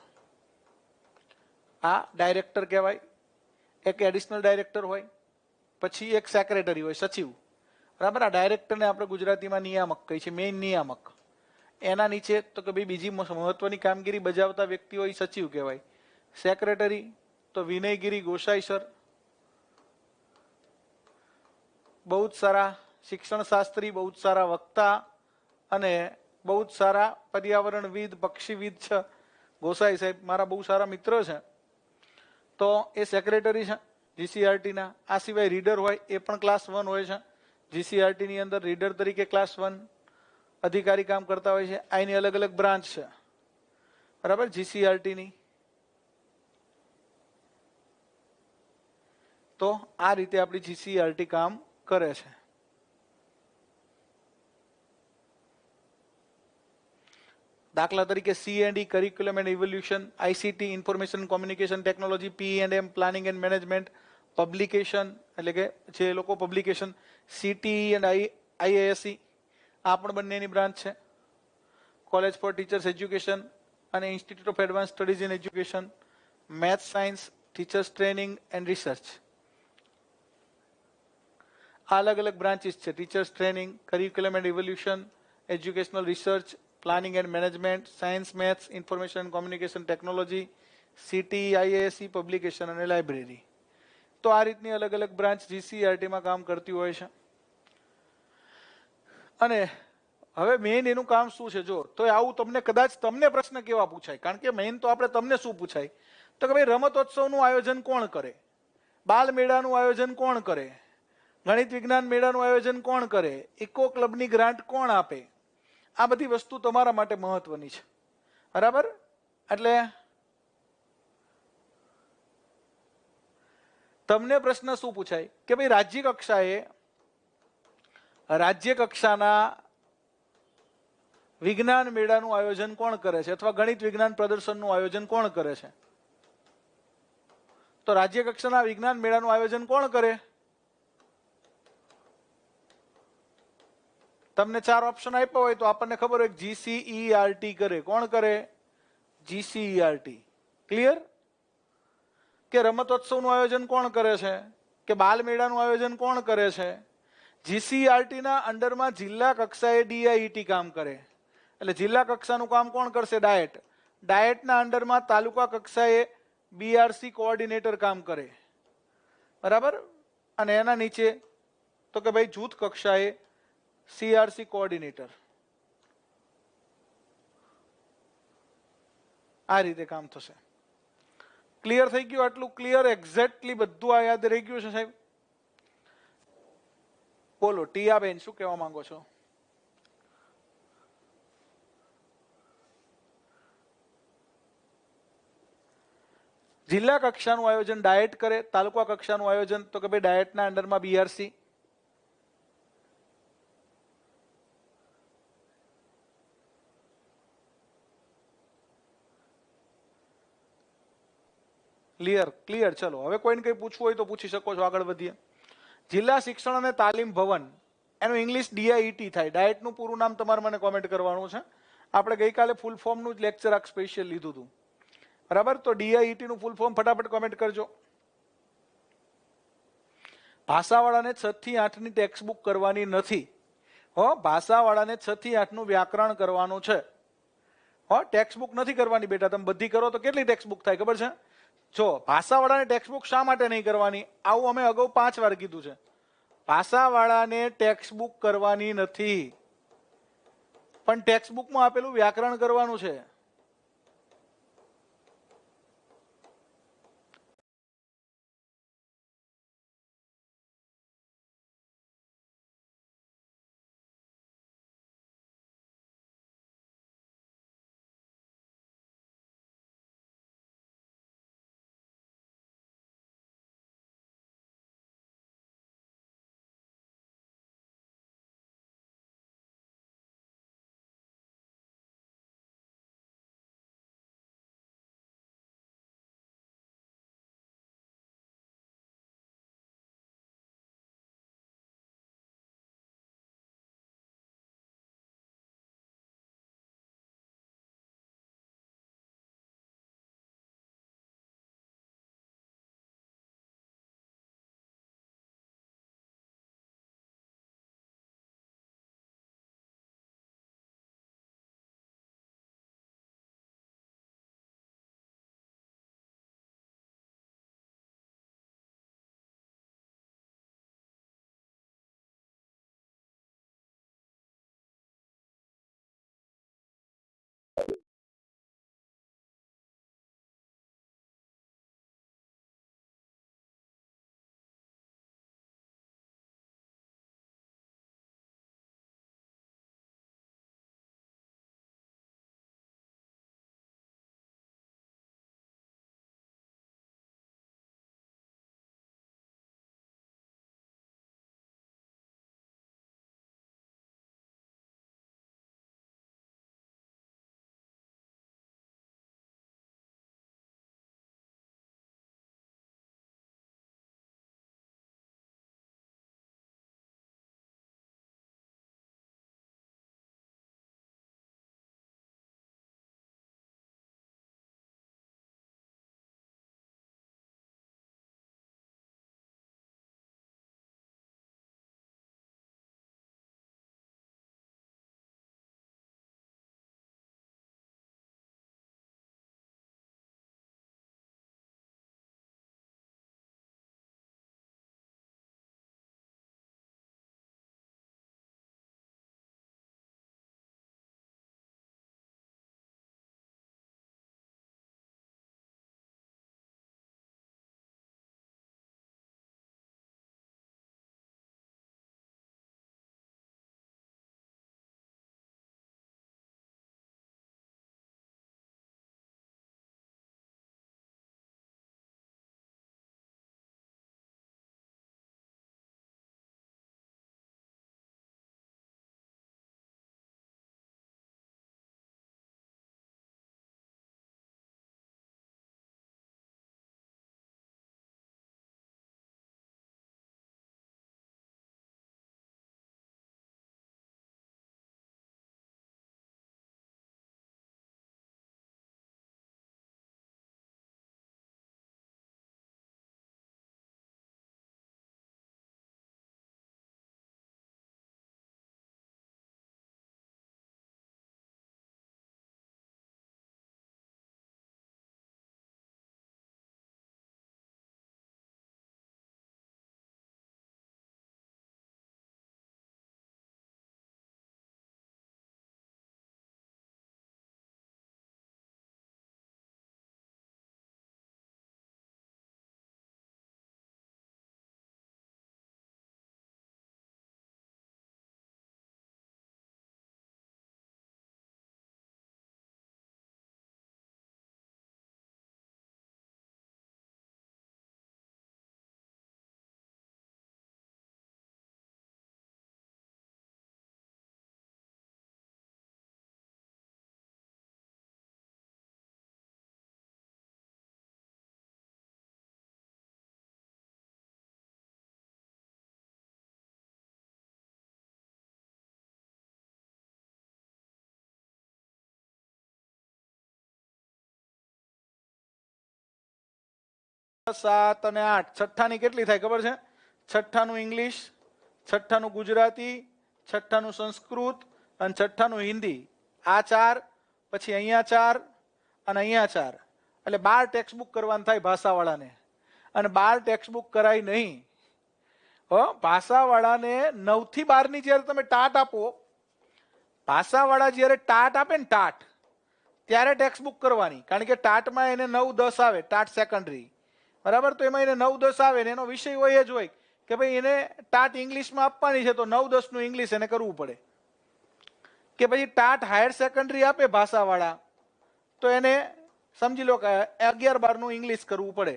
આ ડાયરેક્ટર કહેવાય. એક એડિશનલ ડાયરેક્ટર હોય, પછી એક સેક્રેટરી હોય, સચિવ. બરાબર. આ ડાયરેક્ટરને આપણે ગુજરાતીમાં નિયામક કહીએ છીએ, મેઇન નિયામક. એના નીચે તો કે ભાઈ બીજી મહત્વની કામગીરી બજાવતા વ્યક્તિ હોય સચિવ કહેવાય. સેક્રેટરી તો વિનયગીરી ગોસાઈ સર, બહુ જ સારા શિક્ષણ શાસ્ત્રી, બહુ જ સારા વક્તા અને બહુ જ સારા પર્યાવરણવિદ, પક્ષીવિદ છે. ગોસાઈ સાહેબ મારા બહુ સારા મિત્ર છે. તો એ સેક્રેટરી છે જીસીઆરટીના. આ સિવાય રીડર હોય, એ પણ ક્લાસ 1 હોય છે. જીસીઆરટીની અંદર રીડર તરીકે ક્લાસ 1 અધિકારી કામ કરતા હોય છે. આની અલગ અલગ બ્રાન્ચ છે. બરાબર. જીસીઆરટીની તો આ રીતે આપણી જીસીઆરટી કામ કરે છે. દાખલા તરીકે C&E curriculum and evolution, ICT information communication technology, P&M planning and management, publication એટલે કે જે લોકો પબ્લિકેશન, CTE એન્ડ IASE આ પણ બંનેની બ્રાન્ચ છે. કોલેજ ફોર ટીચર્સ એજ્યુકેશન અને institute of advance studies in education, maths science, teachers training and research. આ અલગ અલગ બ્રાન્ચીસ છે. Teachers training, curriculum and evolution, educational research, planning and management, science maths information communication technology, CTE IASE publication અને લાઇબ્રેરી. તો આ રીતની અલગ અલગ બ્રાન્ચ GCERTમાં કામ કરતી હોય છે. અને હવે મેઇન એનું કામ શું છે જો તો આવું તમને કદાચ તમને પ્રશ્ન કેવા પૂછાય, કારણ કે મેઇન તો આપણે તમને શું પૂછાય તો કે ભાઈ રમતોત્સવનું આયોજન કોણ કરે, બાલ મેળાનું આયોજન કોણ કરે, ગણિત વિજ્ઞાન મેળાનું આયોજન કોણ કરે, ઇકો ક્લબની ગ્રાન્ટ કોણ આપે. આ બધી વસ્તુ તમારા માટે મહત્વની છે. બરાબર? એટલે તમને પ્રશ્ન શું પૂછાય કે ભાઈ રાજ્ય કક્ષાના વિજ્ઞાન મેળાનું આયોજન કોણ કરે છે અથવા ગણિત વિજ્ઞાન પ્રદર્શનનું આયોજન કોણ કરે છે. તો રાજ્ય કક્ષાના વિજ્ઞાન મેળાનું આયોજન કોણ કરે? તમને 4 ઓપ્શન આપ્યા હોય તો આપણને ખબર હોય GCERT કરે. કોણ કરે? GCERT. ક્લિયર? કે રમતોત્સવનું આયોજન કોણ કરે છે, કે બાલ મેળાનું આયોજન કોણ કરે છે. GCERT ના અંડરમાં જિલ્લા કક્ષાએ DIET કામ કરે. એટલે જિલ્લા કક્ષાનું કામ કોણ કરશે? ડાયટ. ડાયટના અંડરમાં તાલુકા કક્ષાએ BRC કોઓર્ડિનેટર કામ કરે. બરાબર? અને એના નીચે તો કે ભાઈ જૂથ કક્ષાએ CRC કોઓર્ડિનેટર. આ રીતે કામ થશે. ક્લિયર થઈ ગયું? આટલું ક્લિયર એક્ઝેક્ટલી બધું આ યાદ રહી ગયું છે સાહેબ? બોલો ટીયાબેન શું કહેવા માંગો છો? જિલ્લા કક્ષાનું આયોજન ડાયટ કરે, તાલુકા કક્ષાનું આયોજન તો કે ભાઈ ડાયટના અંડરમાં BRC. ક્લિયર. ચલો હવે કોઈને કંઈ પૂછવું હોય તો પૂછી શકો છો. આગળ વધીએ. જિલ્લા શિક્ષણ અને તાલીમ ભવન, એનું ઇંગ્લિશ DIET થાય. ડાયટનું પૂરું નામ તમારે મને કોમેન્ટ કરવાનું છે. આપણે ગઈકાલે ફૂલ ફોર્મનું જ લેક્ચર આ સ્પેશિયલ લીધું હતું. બરાબર? તો DIET નું ફૂલ ફોર્મ ફટાફટ કોમેન્ટ કરજો. ભાષાવાળાને 6 થી 8 ની ટેક્સ્ટ બુક કરવાની નથી. ભાષાવાળાને 6 થી 8 નું વ્યાકરણ કરવાનું છે. ટેક્સ્ટ બુક નથી કરવાની બેટા. તમે બધી કરો તો કેટલી ટેક્સ્ટ બુક થાય ખબર છે? જો ભાષાવાળાને ટેક્સ્ટ બુક શા માટે નહીં કરવાની, આવું અમે અગાઉ 5 વાર કીધું છે. ભાષાવાળાને ટેક્સ્ટ બુક કરવાની નથી, પણ ટેક્સ્ટ બુકમાં આપેલું વ્યાકરણ કરવાનું છે. 7 અને 8 છઠ્ઠાની કેટલી થાય ખબર છે? છઠ્ઠાનું ઇંગ્લિશ, છઠ્ઠાનું ગુજરાતી, છઠ્ઠાનું સંસ્કૃત અને છઠ્ઠાનું હિન્દી. આ 4, પછી અહીંયા 4 અને અહીંયા 4, એટલે 12 ટેક્સ્ટ બુક કરવાનું થાય ભાષાવાળાને. અને 12 ટેક્સ્ટ બુક કરાય નહીં. ભાષાવાળાને 9 થી 12 ની જ્યારે તમે ટાટ આપો, ભાષાવાળા જ્યારે ટાટ આપે ને ટાટ, ત્યારે ટેક્સ્ટ બુક કરવાની. કારણ કે ટાટમાં એને 9, 10 આવે, ટાટ સેકન્ડરી, બરાબર? તો એમાં એને 9, 10 આવે ને એનો વિષય હોય જ હોય કે ભાઈ એને ટાટ ઇંગ્લિશમાં આપવાની છે, તો 9, 10 નું ઇંગ્લિશ એને કરવું પડે. કે પછી ટાટ હાયર સેકન્ડરી આપે ભાષાવાળા, તો એને સમજી લો કે 11, 12 નું ઇંગ્લિશ કરવું પડે.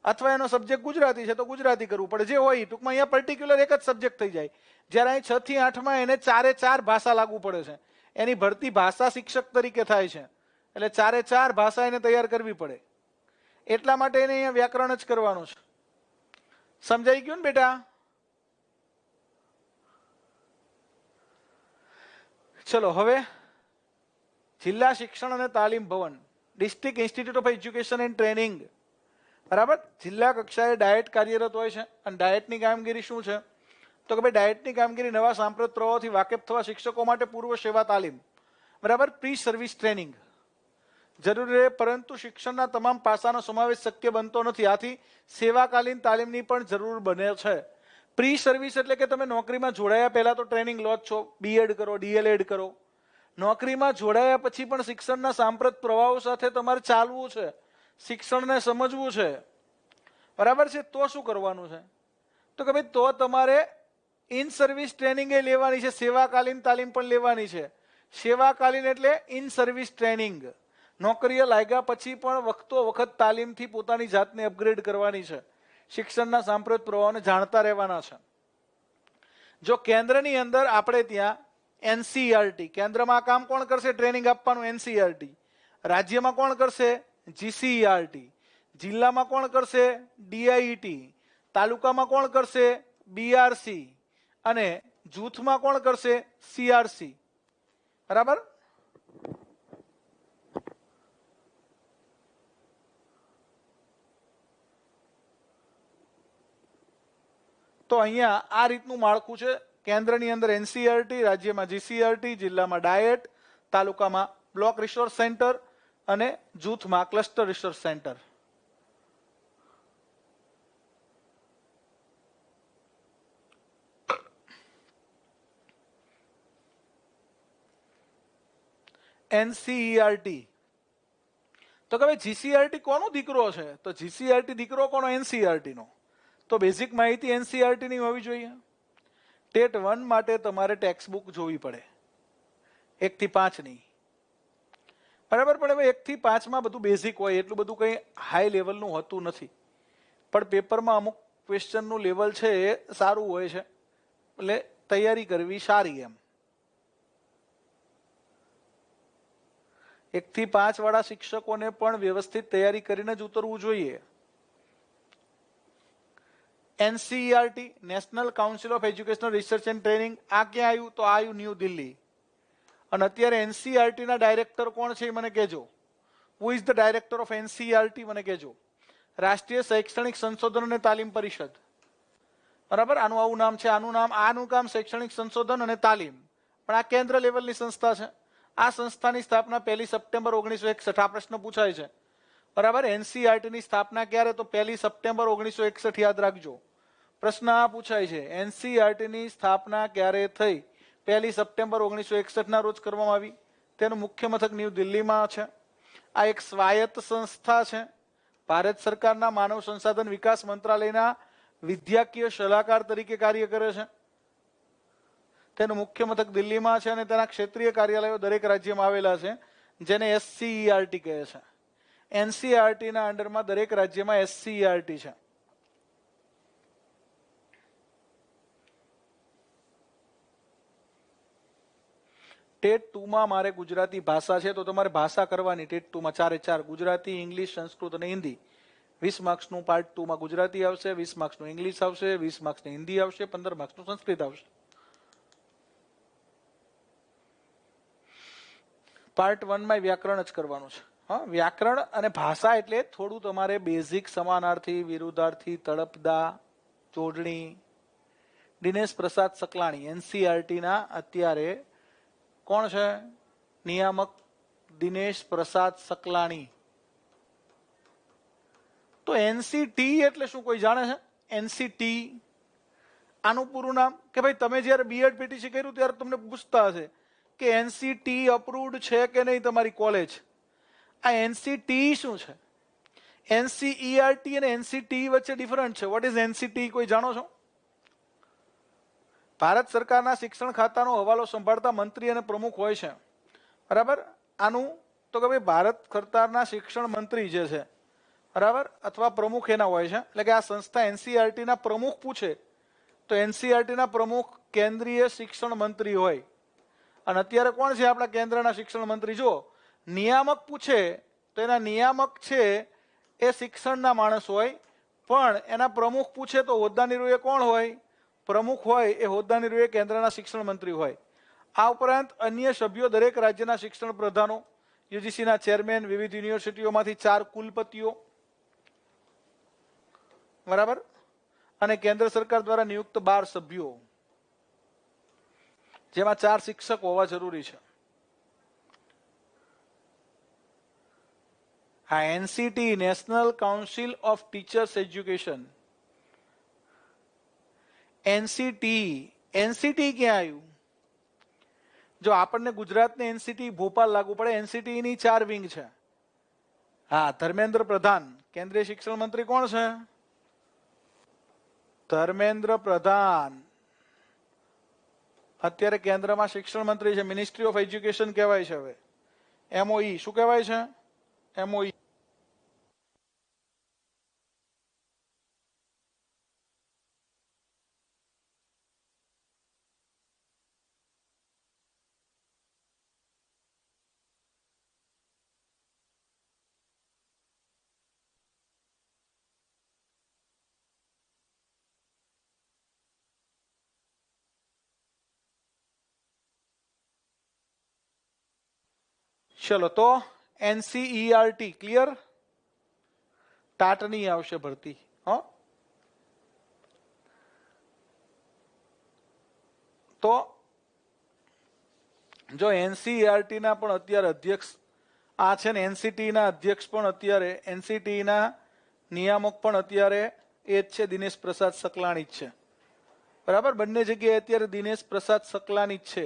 અથવા એનો સબ્જેક્ટ ગુજરાતી છે તો ગુજરાતી કરવું પડે. જે હોય ટૂંકમાં અહીંયા પર્ટિક્યુલર એક જ સબ્જેક્ટ થઈ જાય. જ્યારે અહીં 6 થી 8 માં એને 4 ભાષા લાગુ પડે છે. એની ભરતી ભાષા શિક્ષક તરીકે થાય છે, એટલે 4 ભાષા એને તૈયાર કરવી પડે. એટલા માટે એને અહીંયા વ્યાકરણ જ કરવાનું છે. સમજાઈ ગયું ને બેટા? ચલો હવે જિલ્લા શિક્ષણ અને તાલીમ ભવન, district institute of education and training, બરાબર? જિલ્લા કક્ષાએ ડાયટ કાર્યરત હોય છે. અને ડાયટની કામગીરી શું છે? તો કે ભાઈ ડાયટની કામગીરી નવા સાંપ્રત પ્રવાહોથી વાકેફ થવા શિક્ષકો માટે પૂર્વ સેવા તાલીમ, બરાબર? પ્રી સર્વિસ ટ્રેનિંગ જરૂરી રહે, પરંતુ શિક્ષણના તમામ પાસાનો સમાવેશ શક્ય બનતો નથી. આથી સેવાકાલીન તાલીમની પણ જરૂર બને છે. પ્રી સર્વિસ એટલે કે તમે નોકરીમાં જોડાયા પહેલા તો ટ્રેનિંગ લો જ છો, બીએડ કરો, ડીએલએડ કરો. નોકરીમાં જોડાયા પછી પણ શિક્ષણના સાંપ્રત પ્રવાહો સાથે તમારે ચાલવું છે, શિક્ષણને સમજવું છે, બરાબર છે? તો શું કરવાનું છે? તો કે ભાઈ તો તમારે ઇન સર્વિસ ટ્રેનિંગ એ લેવાની છે, સેવાકાલીન તાલીમ પણ લેવાની છે. સેવાકાલીન એટલે ઇન સર્વિસ ટ્રેનિંગ. નોકરીએ લાગ્યા પછી પણ વખતો વખત તાલીમથી પોતાની જાતને અપગ્રેડ કરવાની છે, શિક્ષણના સાંપ્રત પ્રવાહોને જાણતા રહેવાના છે. જો કેન્દ્રની અંદર આપણે ત્યાં એનસીઈઆરટી, કેન્દ્રમાં કામ કોણ કરશે? ટ્રેનિંગ આપવાનું એનસીઈઆરટી. રાજ્યમાં કોણ કરશે? જીસીઈઆરટી. જિલ્લામાં કોણ કરશે? ડીઆઈઈટી. તાલુકામાં કોણ કરશે? બીઆરસી. અને જૂથમાં કોણ કરશે? સીઆરસી. બરાબર? તો અહીંયા આ રીતનું માળખું છે. કેન્દ્રની અંદર એનસીઈઆરટી, રાજ્યમાં જીસીઈઆરટી, જિલ્લામાં ડાયટ, તાલુકામાં બ્લોક રિસોર્સ સેન્ટર અને જૂથમાં ક્લસ્ટર રિસોર્સ સેન્ટર. એનસીઈઆરટી તો કે ભાઈ જીસીઈઆરટી કોનો દીકરો છે? તો જીસીઈઆરટી દીકરો કોનો? એનસીઈઆરટી નો. તો બેઝિક માહિતી એનસીઈઆરટી ની હોવી જોઈએ. ટેટ 1 માટે તમારે ટેક્સ્ટ બુક જોવી પડે 1 થી 5 ની, બરાબર? પણ હવે 1 થી 5 માં બધું બેઝિક હોય, એટલું બધું કંઈ હાઈ લેવલનું હોતું નથી. પણ પેપરમાં અમુક ક્વેશ્ચનનું લેવલ છે એ સારું હોય છે, એટલે તૈયારી કરવી સારી. એમ 1 થી 5 વાળા શિક્ષકોને પણ વ્યવસ્થિત તૈયારી કરીને જ ઉતરવું જોઈએ. NCERT, national council of educational research and training, આ ક્યાં આવ્યું? તો આ આવ્યું ન્યૂ દિલ્હી. અને અત્યારે એનસીઈઆરટી ના ડાયરેક્ટર કોણ છે એ મને કહેજો. Who is the director of NCERT? મને કહેજો. રાષ્ટ્રીય શૈક્ષણિક સંશોધન અને તાલીમ પરિષદ, બરાબર? આનું આવું નામ છે. આનું કામ શૈક્ષણિક સંશોધન અને તાલીમ, પણ આ કેન્દ્ર લેવલની સંસ્થા છે. આ સંસ્થાની સ્થાપના 1 સપ્ટેમ્બર 1961. આ પ્રશ્ન પૂછાય છે, બરાબર? એનસીઈઆરટી ની સ્થાપના ક્યારે? તો 1 સપ્ટેમ્બર 1961. યાદ રાખજો, પ્રશ્ન આ પૂછાય છે. એનસીઈઆરટી ની સ્થાપના ક્યારે થઈ? 1 સપ્ટેમ્બર 1961 ના રોજ કરવામાં આવી. તેનું મુખ્ય મથક ન્યૂ દિલ્હીમાં છે. આ એક સ્વાયત્ત સંસ્થા છે. ભારત સરકારના માનવ સંસાધન વિકાસ મંત્રાલયના વિદ્યાકીય સલાહકાર તરીકે કાર્ય કરે છે. તેનું મુખ્ય મથક દિલ્હીમાં છે અને તેના ક્ષેત્રીય કાર્યાલયો દરેક રાજ્યમાં આવેલા છે, જેને એસસીઈઆરટી કહે છે. એનસીઈઆરટી ના અંડરમાં દરેક રાજ્યમાં એસસીઈઆરટી છે. ટેટ 2 માં મારે ગુજરાતી ભાષા છે તો તમારે ભાષા કરવાની. ટેટ 2 માં 4 ગુજરાતી, ઇંગ્લિશ, સંસ્કૃત અને હિન્દી. 20 માર્ક્સનું પાર્ટ 2 માં ગુજરાતી આવશે, 20 માર્ક્સનું ઇંગ્લિશ આવશે, 20 માર્ક્સનું હિન્દી આવશે, 15 માર્ક્સનું સંસ્કૃત આવશે. પાર્ટ 1 માં વ્યાકરણ જ કરવાનું છે. હા, વ્યાકરણ અને ભાષા એટલે થોડું તમારે બેઝિક સમાનાર્થી, વિરુદ્ધાર્થી, તળપદા, જોડણી. દિનેશ પ્રસાદ સકલાણી એનસીઆરટી ના અત્યારે કોણ છે નિયામક? દિનેશ પ્રસાદ સકલાણી. તો એનસીટી એટલે શું, કોઈ જાણે છે? એનસીટી આનું પૂરું નામ? કે ભાઈ તમે જ્યારે બીએડ પીટીસી કર્યું ત્યારે તમને પૂછતા હશે કે એનસીટી અપ્રુવડ છે કે નહીં તમારી કોલેજ. આ એનસીટી શું છે? એનસીઈઆરટી અને એનસીટી વચ્ચે ડિફરન્ટ છે. What is NCT? કોઈ જાણો છો? ભારત સરકારના શિક્ષણ ખાતાનો હવાલો સંભાળતા મંત્રી અને પ્રમુખ હોય છે, બરાબર. આનું તો કે ભાઈ ભારત સરકારના શિક્ષણ મંત્રી જે છે, બરાબર, અથવા પ્રમુખ એના હોય છે. એટલે કે આ સંસ્થા એનસીઆરટી ના પ્રમુખ પૂછે તો એનસીઆરટી ના પ્રમુખ કેન્દ્રીય શિક્ષણ મંત્રી હોય. અને અત્યારે કોણ છે આપણા કેન્દ્રના શિક્ષણ મંત્રી? જો નિયામક પૂછે તો એના નિયામક છે એ શિક્ષણના માણસ હોય, પણ એના પ્રમુખ પૂછે તો હોદ્દાની રૂએ કોણ હોય? પ્રમુખ હોય એ હોદ્દાની રૂએ કેન્દ્રના શિક્ષણ મંત્રી હોય. આ ઉપરાંત અન્ય સભ્યો દરેક રાજ્યના શિક્ષણ પ્રધાનો, યુજીસીના ચેરમેન, વિવિધ યુનિવર્સિટીઓમાંથી 4 કુલપતિઓ, બરાબર, અને કેન્દ્ર સરકાર દ્વારા નિયુક્ત 12 સભ્યો, જેમાં 4 શિક્ષક હોવા જરૂરી છે. આ NCT national council of teachers education. NCT ક્યાં આવ્યું? જો આપણને ગુજરાતને એનસીટી ભોપાલ લાગુ પડે. એનસીટી ની 4 વિંગ છે. હા, ધર્મેન્દ્ર પ્રધાન કેન્દ્રીય શિક્ષણ મંત્રી કોણ છે? ધર્મેન્દ્ર પ્રધાન અત્યારે કેન્દ્રમાં શિક્ષણ મંત્રી છે. મિનિસ્ટ્રી ઓફ એજ્યુકેશન કહેવાય છે હવે. એમઓઈ શું કહેવાય છે? એમઓઈ. ચલો તો એનસીઈઆરટી ક્લિયર? ટાટની આવશે ભરતી. હો, તો જો એનસીઈઆરટી ના પણ અત્યારે અધ્યક્ષ આ છે ને, એનસીટી ના અધ્યક્ષ પણ અત્યારે, એનસીટી ના નિયામક પણ અત્યારે એ જ છે, દિનેશ પ્રસાદ સકલાણી જ છે, બરાબર. બંને જગ્યાએ અત્યારે દિનેશ પ્રસાદ સકલાણી જ છે.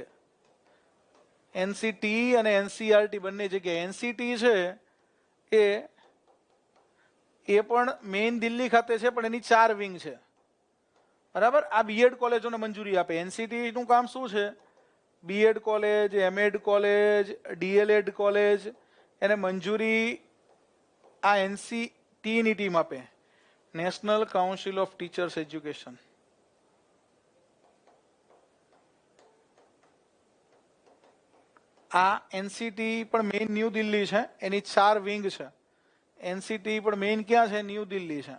એનસીટી અને એનસીઆરટી બંને જગ્યાએ. એનસીટી છે એ પણ મેઇન દિલ્હી ખાતે છે, પણ એની 4 વિંગ છે, બરાબર. આ બીએડ કોલેજોને મંજૂરી આપે. એનસીટી નું કામ શું છે? BEd college, MEd college, DElEd college એને મંજૂરી આ એનસીટી ની ટીમ આપે, national council of teachers education. આ એનસીટી પણ મેઇન ન્યૂ દિલ્હી છે, એની 4 વિંગ છે. એનસીટી પણ મેઇન ક્યાં છે? ન્યૂ દિલ્હી છે,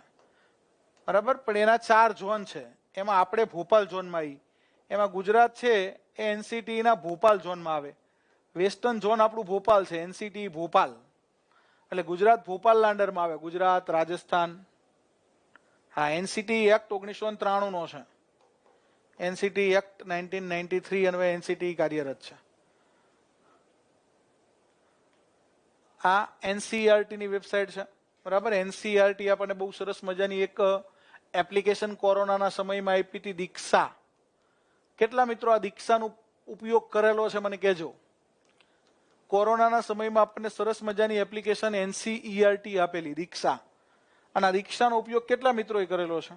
બરાબર. પણ એના 4 ઝોન છે. એમાં આપણે ભોપાલ ઝોનમાં આવી. એમાં ગુજરાત છે એ એનસીટી ના ભોપાલ ઝોનમાં આવે. વેસ્ટર્ન ઝોન આપણું ભોપાલ છે, એનસીટી ભોપાલ. એટલે ગુજરાત ભોપાલના અંડરમાં આવે. ગુજરાત, રાજસ્થાન. હા, એનસીટી એક્ટ 1993 નો છે. એનસીટી એક્ટ 1993 અન્વયે એનસીટી કાર્યરત છે. આ એનસીઈઆરટી ની વેબસાઇટ છે, બરાબર. એનસીઈઆરટી આપણને બહુ સરસ મજાની એક એપ્લિકેશન કોરોનાના સમયમાં આપી હતી, દીક્ષા. કેટલા મિત્રો આ દીક્ષાનો ઉપયોગ કરેલો છે મને કહેજો. કોરોનાના સમયમાં આપણને સરસ મજાની એપ્લિકેશન એનસીઈઆરટી આપેલી, દીક્ષા. અને આ દીક્ષાનો ઉપયોગ કેટલા મિત્રોએ કરેલો છે?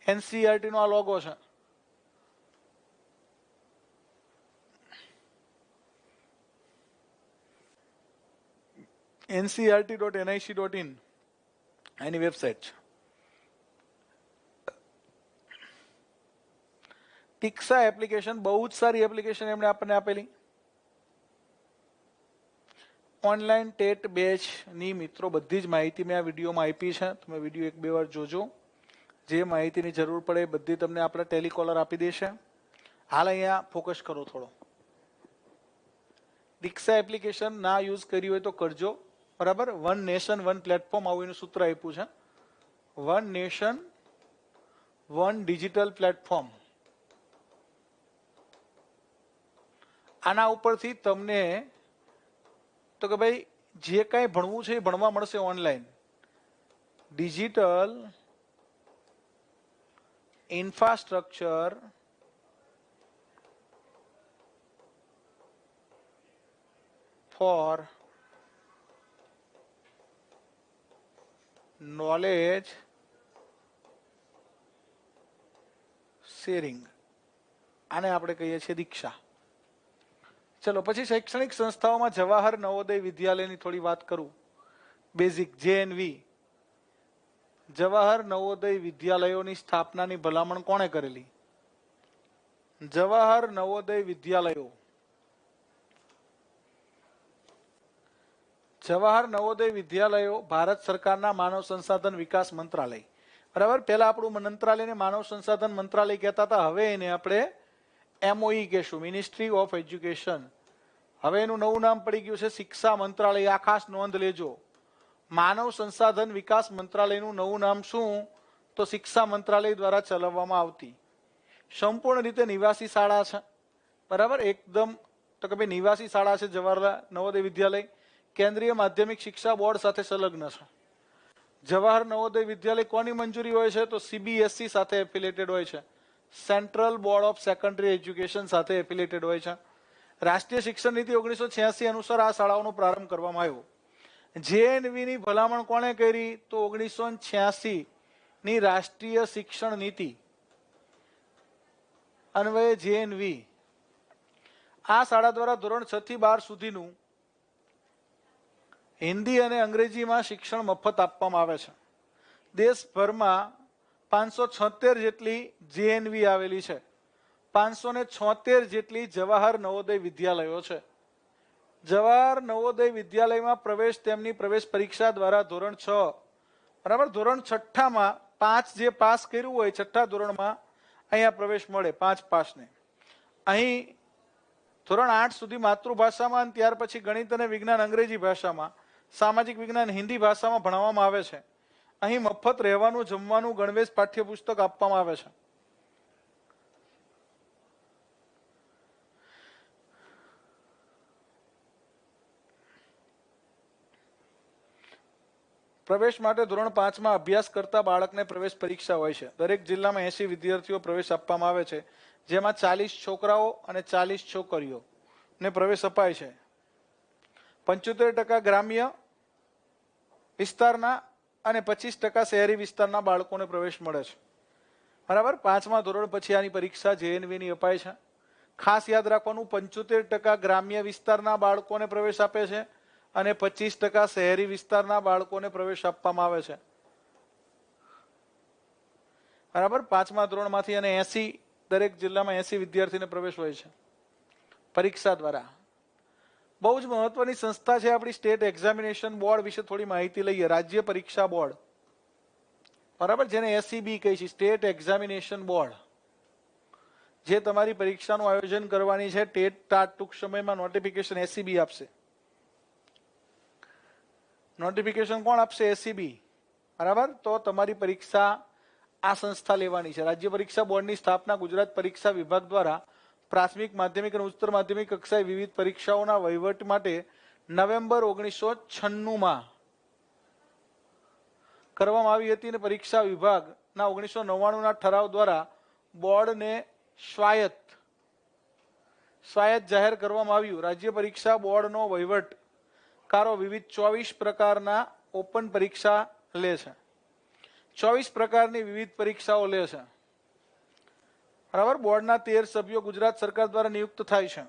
એનસીઈઆરટી નો આ લોગો છે. ncrt.nic.in એની વેબસાઇટ છે. દીક્ષા એપ્લિકેશન બહુ જ સારી એપ્લિકેશન એમણે આપણને આપેલી. ઓનલાઈન ટેટ બેચ ની મિત્રો બધી જ માહિતી મેં આ વિડીયોમાં આપી છે. તમે વિડીયો 1-2 વાર જોજો. જે માહિતીની જરૂર પડે એ બધી તમને આપણા ટેલિકોલર આપી દેશે. હાલ અહીંયા ફોકસ કરો થોડો. દીક્ષા એપ્લિકેશન ના યુઝ કરી હોય તો કરજો, બરાબર. વન નેશન વન પ્લેટફોર્મ આવું એનું સૂત્ર આપ્યું છે. One nation one digital platform. આના ઉપરથી તમને તો કે ભાઈ જે કાંઈ ભણવું છે એ ભણવા મળશે online. Digital infrastructure four knowledge sharing, આને આપણે કહીએ છીએ દીક્ષા. ચલો પછી શૈક્ષણિક સંસ્થાઓમાં જવાહર નવોદય વિદ્યાલયની થોડી વાત કરું. બેઝિક JNV જવાહર નવોદય વિદ્યાલયોની સ્થાપનાની ભલામણ કોણે કરેલી? જવાહર નવોદય વિદ્યાલયો, જવાહર નવોદય વિદ્યાલયો ભારત સરકારના માનવ સંસાધન વિકાસ મંત્રાલય, બરાબર. પહેલા આપણું મંત્રાલયને માનવ સંસાધન મંત્રાલય કહેતા હતા, હવે એને આપણે MOE કહેશું, મિનિસ્ટ્રી ઓફ એજ્યુકેશન. હવે એનું નવું નામ પડી ગયું છે શિક્ષા મંત્રાલય. આ ખાસ નોંધ લેજો, માનવ સંસાધન વિકાસ મંત્રાલયનું નવું નામ શું? તો શિક્ષા મંત્રાલય દ્વારા ચલાવવામાં આવતી સંપૂર્ણ રીતે નિવાસી શાળા છે, બરાબર. એકદમ તો કે ભાઈ નિવાસી શાળા છે જવાહરલાલ નવોદય વિદ્યાલય. કેન્દ્રીય માધ્યમિક શિક્ષા બોર્ડ સાથે સંલગ્ન છે. જવાહર નવોદય વિદ્યાલય કોની મંજૂરી હોય છે? તો CBSE સાથે એફિલેટેડ હોય છે, central board of secondary education સાથે એફિલેટેડ હોય છે. રાષ્ટ્રીય શિક્ષણ નીતિ 1986 અનુસાર આ શાળાઓનો પ્રારંભ કરવામાં આવ્યો. JNV ની ભલામણ કોણે કરી? તો 1986 ની રાષ્ટ્રીય શિક્ષણ નીતિ અન્વયે JNV. આ શાળા દ્વારા ધોરણ 6 થી 12 સુધીનું હિન્દી અને અંગ્રેજીમાં શિક્ષણ મફત આપવામાં આવે છે. દેશભરમાં 576 જેટલી JNV આવેલી છે. 576 જેટલી જવાહર નવોદય વિદ્યાલયો છે. જવાહર નવોદય વિદ્યાલયમાં પ્રવેશ તેમની પ્રવેશ પરીક્ષા દ્વારા ધોરણ 6, બરાબર. ધોરણ 6માં 5 જે પાસ કર્યું હોય 6થા ધોરણમાં અહીંયા પ્રવેશ મળે, 5 પાસને. અહીં ધોરણ 8 સુધી માતૃભાષામાં, ત્યાર પછી ગણિત અને વિજ્ઞાન અંગ્રેજી ભાષામાં, સામાજિક વિજ્ઞાન હિન્દી ભાષામાં ભણાવવામાં આવે છે. અહીં મફત રહેવાનું, જમવાનું, ગણવેશ, પાઠ્યપુસ્તક આપવામાં આવે છે. પ્રવેશ માટે ધોરણ 5માં અભ્યાસ કરતા બાળકને પ્રવેશ પરીક્ષા હોય છે. દરેક જિલ્લામાં 80 વિદ્યાર્થીઓ પ્રવેશ આપવામાં આવે છે, જેમાં 40 છોકરાઓ અને 40 છોકરીઓને પ્રવેશ અપાય છે. 75% ગ્રામ્ય વિસ્તારના અને 25% શહેરી વિસ્તારના બાળકોને પ્રવેશ મળે છે, બરાબર. 5મા ધોરણ પછી આની પરીક્ષા JNV ની અપાય છે. ખાસ યાદ રાખવાનું, 75% ગ્રામ્ય વિસ્તારના બાળકોને પ્રવેશ આપે છે અને 25% શહેરી વિસ્તારના બાળકોને પ્રવેશ આપવામાં આવે છે, બરાબર. 5મા ધોરણમાંથી અને 80 દરેક જિલ્લામાં 80 વિદ્યાર્થીને પ્રવેશ હોય છે પરીક્ષા દ્વારા. બહુ જ મહત્વની સંસ્થા છે આપણી સ્ટેટ એક્ઝામિનેશન બોર્ડ વિશે થોડી માહિતી લઈએ. રાજ્ય પરીક્ષા બોર્ડ, બરાબર, જેને SEB કહી છે, સ્ટેટ એક્ઝામિનેશન બોર્ડ, જે તમારી પરીક્ષાનું આયોજન કરવાની છે. ટેટ ટૂંક સમયમાં નોટિફિકેશન SEB આપશે. નોટિફિકેશન કોણ આપશે? SEB, બરાબર. તો તમારી પરીક્ષા આ સંસ્થા લેવાની છે. રાજ્ય પરીક્ષા બોર્ડની સ્થાપના ગુજરાત પરીક્ષા વિભાગ દ્વારા પ્રાથમિક, માધ્યમિક અને ઉચ્ચતર માધ્યમિક કક્ષાએ વિવિધ પરીક્ષાઓના વહીવટ માટે નવેમ્બર 1996માં કરવામાં આવી હતી અને પરીક્ષા વિભાગના 1999ના ઠરાવ દ્વારા બોર્ડને સ્વાયત્ત જાહેર કરવામાં આવ્યું. રાજ્ય પરીક્ષા બોર્ડનો વહીવટકારો વિવિધ 24 પ્રકારના ઓપન પરીક્ષા લે છે. 24 પ્રકારની વિવિધ પરીક્ષાઓ લે છે, બરાબર. બોર્ડના 13 સભ્યો ગુજરાત સરકાર દ્વારા નિયુક્ત થાય છે.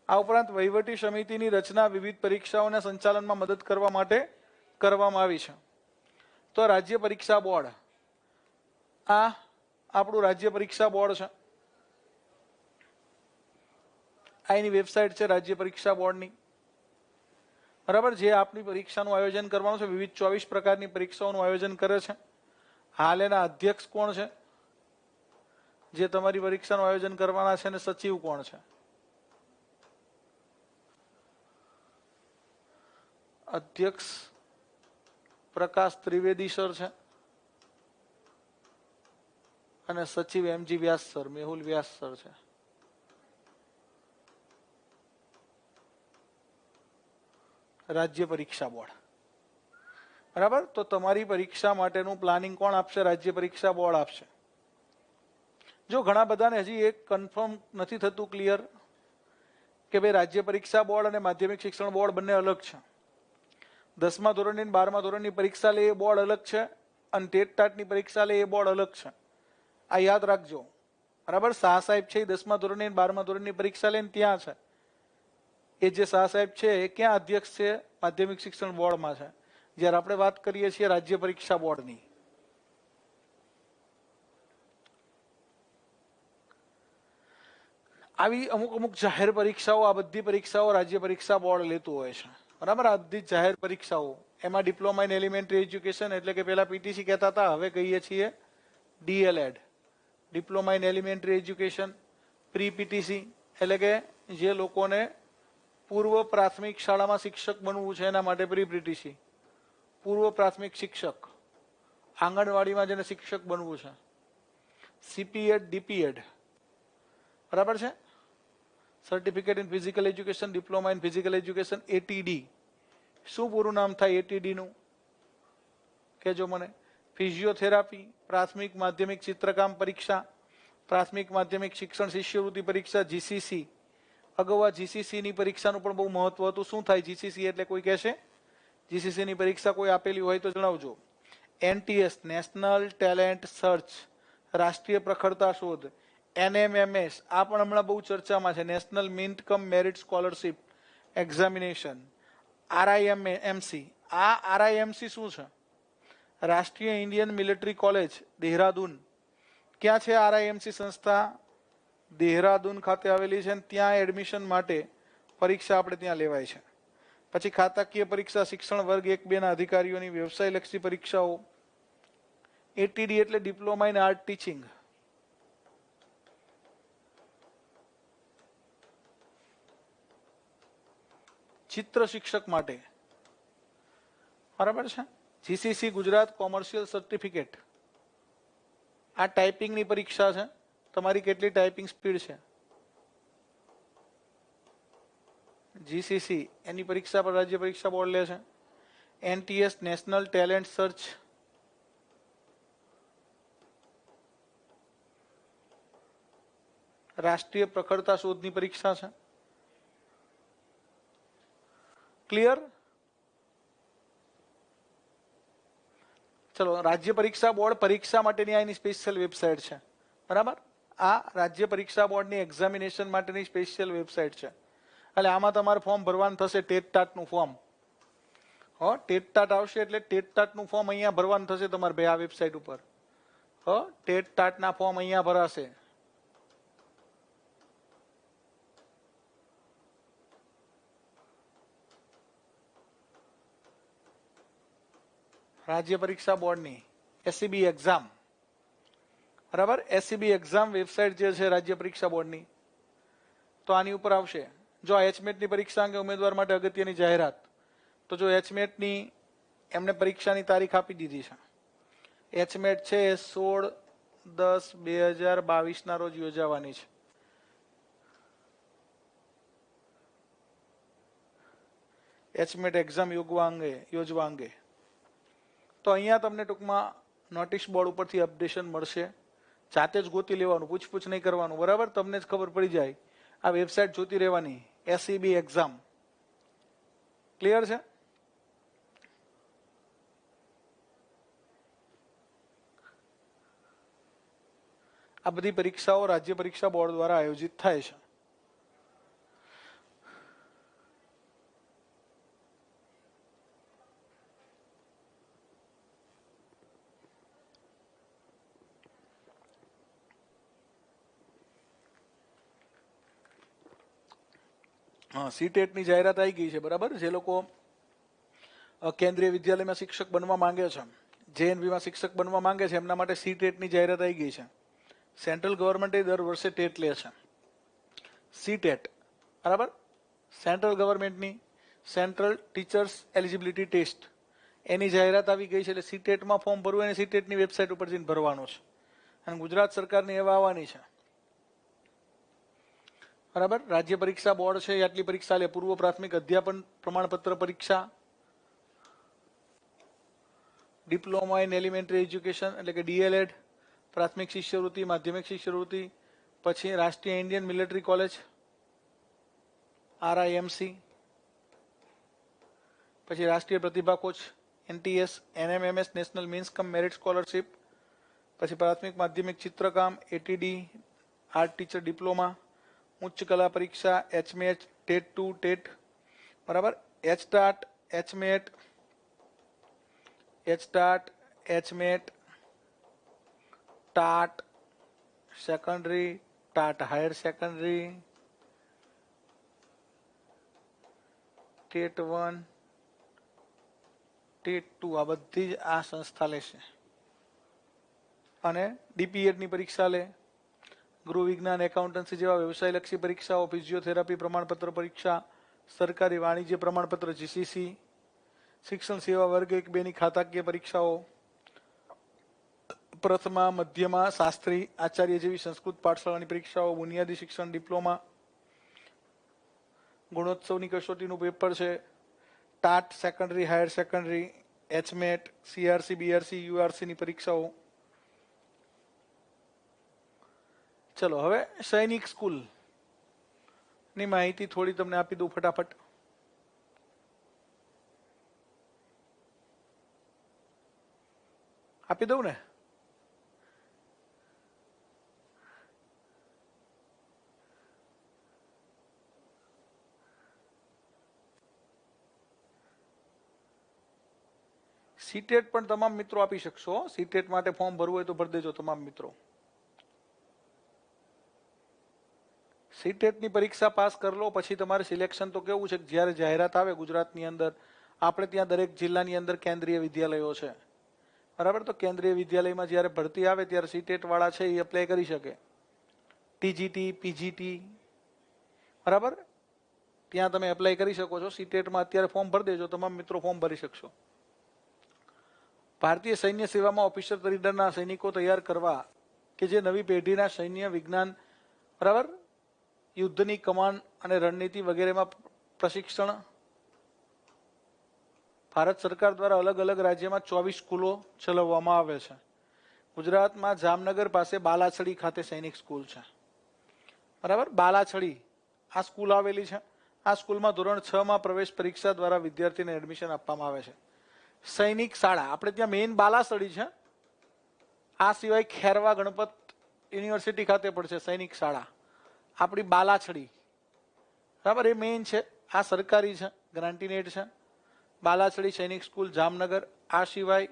આ ઉપરાંત વહીવટી સમિતિની રચના વિવિધ પરીક્ષાઓના સંચાલનમાં મદદ કરવા માટે કરવામાં આવી છે. તો રાજ્ય પરીક્ષા બોર્ડ, આ આપણું રાજ્ય પરીક્ષા બોર્ડ છે. આ એની વેબસાઇટ છે રાજ્ય પરીક્ષા બોર્ડની, બરાબર. જે આપની પરીક્ષાનું આયોજન કરવાનું છે, વિવિધ 24 પ્રકારની પરીક્ષાઓનું આયોજન કરે છે. હાલ એના અધ્યક્ષ કોણ છે, જે તમારી પરીક્ષાનું આયોજન કરવાના છે, અને સચિવ કોણ છે? અધ્યક્ષ પ્રકાશ ત્રિવેદી સર છે અને સચિવ એમજી વ્યાસ સર, મેહુલ વ્યાસ સર છે. રાજ્ય પરીક્ષા બોર્ડ. બરાબર. તો તમારી પરીક્ષા માટેનું પ્લાનિંગ કોણ આપશે? રાજ્ય પરીક્ષા બોર્ડ આપશે. જો ઘણા બધાને હજી એક કન્ફર્મ નથી થતું ક્લિયર કે ભાઈ રાજ્ય પરીક્ષા બોર્ડ અને માધ્યમિક શિક્ષણ બોર્ડ બંને અલગ છે. 10મા ધોરણની 12મા ધોરણની પરીક્ષા લે એ બોર્ડ અલગ છે અને ટેટ ટાટની પરીક્ષા લે એ બોર્ડ અલગ છે. આ યાદ રાખજો. બરાબર. શાહ સાહેબ છે એ 10મા ધોરણની 12મા ધોરણની પરીક્ષા લઈને ત્યાં છે. એ જે શાહ સાહેબ છે એ ક્યાં અધ્યક્ષ છે? માધ્યમિક શિક્ષણ બોર્ડમાં છે. જ્યારે આપણે વાત કરીએ છીએ રાજ્ય પરીક્ષા બોર્ડની. આવી અમુક જાહેર પરીક્ષાઓ, આ બધી પરીક્ષાઓ રાજ્ય પરીક્ષા બોર્ડ લેતું હોય છે. બરાબર. આ બધી જાહેર પરીક્ષાઓ, એમાં ડિપ્લોમા ઇન એલિમેન્ટરી એજ્યુકેશન એટલે કે પેલા પીટીસી કહેતા હતા, હવે કહીએ છીએ DElEd, diploma in elementary education. Pre PTC એટલે કે જે લોકોને પૂર્વ પ્રાથમિક શાળામાં શિક્ષક બનવું છે એના માટે પ્રી પીટીસી. પૂર્વ પ્રાથમિક શિક્ષક, આંગણવાડીમાં જેને શિક્ષક બનવું છે, સીપીએડ, ડીપીએડ. બરાબર છે. Certificate in physical education, diploma in physical education, ATD. શું પૂરું નામ થાય એટીડી નું? કેજો મને. ફિઝિયોથેરાપી, પ્રાથમિક માધ્યમિક ચિત્રકામ પરીક્ષા, પ્રાથમિક માધ્યમિક શિક્ષણ શિષ્યવૃત્તિ પરીક્ષા, જીસીસી. અગાઉ આ જીસીસી ની પરીક્ષાનું પણ બહુ મહત્વ હતું. શું થાય જીસીસી એટલે? કોઈ કહેશે? જીસીસી ની પરીક્ષા કોઈ આપેલી હોય તો જણાવજો. એનટીએસ, નેશનલ ટેલેન્ટ સર્ચ, રાષ્ટ્રીય પ્રખરતા શોધ. એનએમએમએસ, આ પણ હમણાં બહુ ચર્ચામાં છે, national means cum merit scholarship examination. RIMC, આ આરઆઈએમસી શું છે? રાષ્ટ્રીય ઇન્ડિયન મિલિટરી કોલેજ, દેહરાદૂન. ક્યાં છે આરઆઈએમસી સંસ્થા? દેહરાદૂન ખાતે આવેલી છે. ત્યાં એડમિશન માટે પરીક્ષા આપણે ત્યાં લેવાય છે. પછી ખાતાકીય પરીક્ષા, શિક્ષણ વર્ગ 1-2 ના અધિકારીઓની વ્યવસાયલક્ષી પરીક્ષાઓ. એટીડી એટલે ડિપ્લોમા ઇન આર્ટ ટીચિંગ. ચિત્ર શિક્ષક માટે. બરાબર છે. GCC Gujarat commercial certificate. આ ટાઈપિંગની પરીક્ષા છે. તમારી કેટલી ટાઈપિંગ સ્પીડ છે? જીસીસી એની પરીક્ષા પર રાજ્ય પરીક્ષા બોર્ડ લે છે. એનટીએસ, નેશનલ ટેલેન્ટ સર્ચ. રાષ્ટ્રીય પ્રખરતા શોધની પરીક્ષા છે. ક્લિયર? ચલો, રાજ્ય પરીક્ષા બોર્ડ પરીક્ષા માટેની એની સ્પેશિયલ વેબસાઇટ છે. બરાબર. આ રાજ્ય પરીક્ષા બોર્ડની એક્ઝામિનેશન માટેની સ્પેશિયલ વેબસાઇટ છે. એટલે આમાં તમારે ફોર્મ ભરવાનું થશે, ટેટ ટાટનું ફોર્મ. ટેટ ટાટ આવશે એટલે ટેટ ટાટનું ફોર્મ અહીંયા ભરવાનું થશે તમારે ભાઈ આ વેબસાઇટ ઉપર. ટેટ ટાટના ફોર્મ અહીંયા ભરાશે. રાજ્ય પરીક્ષા બોર્ડની એસસીબી એક્ઝામ. બરાબર. એસસીબી એક્ઝામ વેબસાઇટ જે છે રાજ્ય પરીક્ષા બોર્ડની, તો આની ઉપર આવશે. જો આ એચમેટની પરીક્ષા અંગે ઉમેદવાર માટે અગત્યની જાહેરાત, તો જો એચમેટની એમને પરીક્ષાની તારીખ આપી દીધી છે. એચમેટ છે 16/10/2022 ના રોજ યોજાવાની છે. એચમેટ એક્ઝામ યોજવા અંગે તો અહીંયા તમને ટૂંકમાં નોટિસ બોર્ડ ઉપરથી અપડેશન મળશે. જાતે જ ગોતી લેવાનું, પૂછપૂછ નહીં કરવાનું. બરાબર. તમને જ ખબર પડી જાય. આ વેબસાઇટ જોતી રહેવાની, એસસીબી એક્ઝામ. ક્લિયર છે? આ બધી પરીક્ષાઓ રાજ્ય પરીક્ષા બોર્ડ દ્વારા આયોજિત થાય છે. સીટેટની જાહેરાત આવી ગઈ છે. બરાબર. જે લોકો કેન્દ્રીય વિદ્યાલયમાં શિક્ષક બનવા માંગે છે, જેએનવીમાં શિક્ષક બનવા માંગે છે, એમના માટે સીટેટની જાહેરાત આવી ગઈ છે. સેન્ટ્રલ ગવર્મેન્ટ દર વર્ષે ટેટ લે છે. સીટેટ. બરાબર. સેન્ટ્રલ ગવર્મેન્ટની સેન્ટ્રલ ટીચર્સ એલિજિબિલિટી ટેસ્ટ, એની જાહેરાત આવી ગઈ છે. એટલે સીટેટમાં ફોર્મ ભરવું એને સીટેટની વેબસાઇટ ઉપર જઈને ભરવાનું છે અને ગુજરાત સરકારની એવા આવવાની છે. બરાબર. રાજ્ય પરીક્ષા બોર્ડ છે એ આટલી પરીક્ષા લે. પૂર્વ પ્રાથમિક અધ્યાપન પ્રમાણપત્ર પરીક્ષા, ડિપ્લોમા ઇન એલિમેન્ટરી એજ્યુકેશન એટલે કે ડીએલએડ, પ્રાથમિક શિષ્યવૃત્તિ, માધ્યમિક શિષ્યવૃત્તિ, પછી રાષ્ટ્રીય ઇન્ડિયન મિલિટરી કોલેજ RIMC, પછી રાષ્ટ્રીય પ્રતિભા કોચ NTS, NMMS national means cum merit scholarship, પછી પ્રાથમિક માધ્યમિક ચિત્રકામ ATD, આર્ટ ટીચર ડિપ્લોમા, ઉચ્ચ કલા પરીક્ષા HMAT, ટેટ 2, ટેટ, બરાબર, HTAT, HMAT, HMAT, TAT secondary, TAT higher secondary, TET 1, TET 2 આ બધી જ આ સંસ્થા લેશે. અને DPEDની પરીક્ષા લે. ગૃહ વિજ્ઞાન, એકાઉન્ટન્સી જેવા વ્યવસાયલક્ષી પરીક્ષાઓ, ફિઝિયોથેરાપી પ્રમાણપત્ર પરીક્ષા, સરકારી વાણિજ્ય પ્રમાણપત્ર GCC, શિક્ષણ સેવા વર્ગ 1-2 ની ખાતાકીય પરીક્ષાઓ, પ્રથમા, મધ્યમાં, શાસ્ત્રી, આચાર્ય જેવી સંસ્કૃત પાઠશાળાની પરીક્ષાઓ, બુનિયાદી શિક્ષણ ડિપ્લોમા, ગુણોત્સવની કસોટીનું પેપર છે, TAT secondary, higher secondary, HMAT, CRC, BRC, URC ની પરીક્ષાઓ. ચલો હવે સૈનિક સ્કૂલ ની માહિતી થોડી તમને આપી દઉં ફટાફટ. આપી દઉં ને? સીટેટ પણ તમામ મિત્રો આપી શકશો. સીટેટ માટે ફોર્મ ભરવું હોય તો ભરી દેજો તમામ મિત્રો. સીટેટની પરીક્ષા પાસ કરી લો પછી તમારે સિલેક્શન તો કેવું છે કે જ્યારે જાહેરાત આવે ગુજરાતની અંદર, આપણે ત્યાં દરેક જિલ્લાની અંદર કેન્દ્રીય વિદ્યાલયો છે, બરાબર. તો કેન્દ્રીય વિદ્યાલયમાં જ્યારે ભરતી આવે ત્યારે સીટેટ વાળા છે એ એપ્લાય કરી શકે. TGT, PGT, બરાબર, ત્યાં તમે એપ્લાય કરી શકો છો. સીટેટમાં અત્યારે ફોર્મ ભરી દેજો, તમામ મિત્રો ફોર્મ ભરી શકશો. ભારતીય સૈન્ય સેવામાં ઓફિસર તરીકેના સૈનિકો તૈયાર કરવા કે જે નવી પેઢીના સૈન્ય વિજ્ઞાન, બરાબર, યુદ્ધની કમાન અને રણનીતિ વગેરેમાં પ્રશિક્ષણ ભારત સરકાર દ્વારા અલગ અલગ રાજ્યમાં 24 સ્કૂલો ચલાવવામાં આવે છે. ગુજરાતમાં જામનગર પાસે બાલાછડી ખાતે સૈનિક સ્કૂલ છે, બરાબર. બાલાછડી આ સ્કૂલ આવેલી છે. આ સ્કૂલમાં ધોરણ 6 માં પ્રવેશ પરીક્ષા દ્વારા વિદ્યાર્થીને એડમિશન આપવામાં આવે છે. સૈનિક શાળા આપણે ત્યાં મેઇન બાલાછડી છે. આ સિવાય ખેરવા ગણપત યુનિવર્સિટી ખાતે પણ છે સૈનિક શાળા, આપણી બાલાછડી, બરાબર, એ મેઇન છે. આ સરકારી છે, ગ્રાન્ટીનેટ છે. બાલાછડી સૈનિક સ્કૂલ જામનગર. આ સિવાય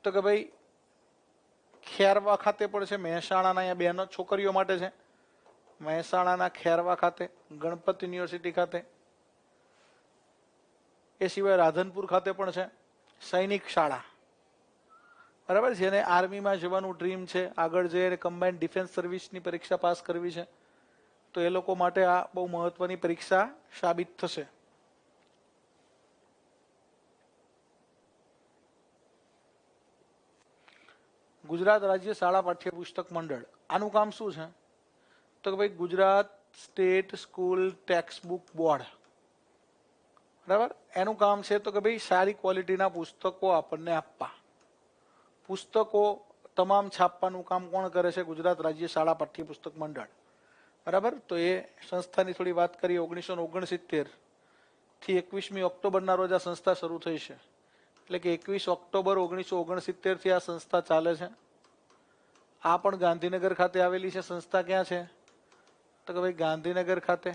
તો કે ભાઈ ખેરવા ખાતે પણ છે. મહેસાણાના અહીંયા બહેનો છોકરીઓ માટે છે. મહેસાણાના ખેરવા ખાતે, ગણપત યુનિવર્સિટી ખાતે. એ સિવાય રાધનપુર ખાતે પણ છે સૈનિક શાળા, બરાબર. જેને આર્મીમાં જવાનું ડ્રીમ છે, આગળ જઈને કમ્બાઇન્ડ ડિફેન્સ સર્વિસની પરીક્ષા પાસ કરવી છે, તો એ લોકો માટે આ બહુ મહત્વની પરીક્ષા સાબિત થશે. ગુજરાત રાજ્ય શાળા પાઠ્યપુસ્તક મંડળ, આનું કામ શું છે? તો કે ભાઈ Gujarat state school text book board, બરાબર, એનું કામ છે તો કે ભાઈ સારી ક્વોલિટીના પુસ્તકો આપણને આપવા. પુસ્તકો તમામ છાપવાનું કામ કોણ કરે છે? ગુજરાત રાજ્ય શાળા પાઠ્યપુસ્તક મંડળ, બરાબર. તો એ સંસ્થાની થોડી વાત કરીએ. 1969 થી 21મી ઓક્ટોબરના રોજ આ સંસ્થા શરૂ થઈ છે. એટલે કે 21 ઓક્ટોબર 1969 થી આ સંસ્થા ચાલે છે. આ પણ ગાંધીનગર ખાતે આવેલી છે સંસ્થા. ક્યાં છે? તો કે ભાઈ ગાંધીનગર ખાતે.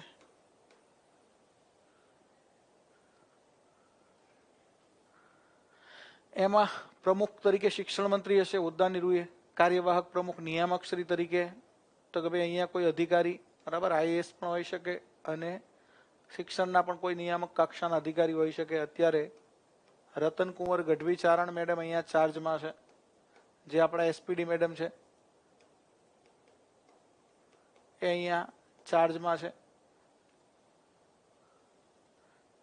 એમાં પ્રમુખ તરીકે શિક્ષણ મંત્રી હશે હોદ્દાની રૂએ. કાર્યવાહક પ્રમુખ નિયામક શ્રી તરીકે તો કે ભાઈ અહીંયા કોઈ અધિકારી, બરાબર, IAS પણ હોઈ શકે અને શિક્ષણના પણ કોઈ નિયામક કક્ષાના અધિકારી હોઈ શકે. અત્યારે રતનકુંવર ગઢવી ચારણ મેડમ અહીંયા ચાર્જમાં છે, જે આપણા SPD મેડમ છે, એ અહીંયા ચાર્જમાં છે.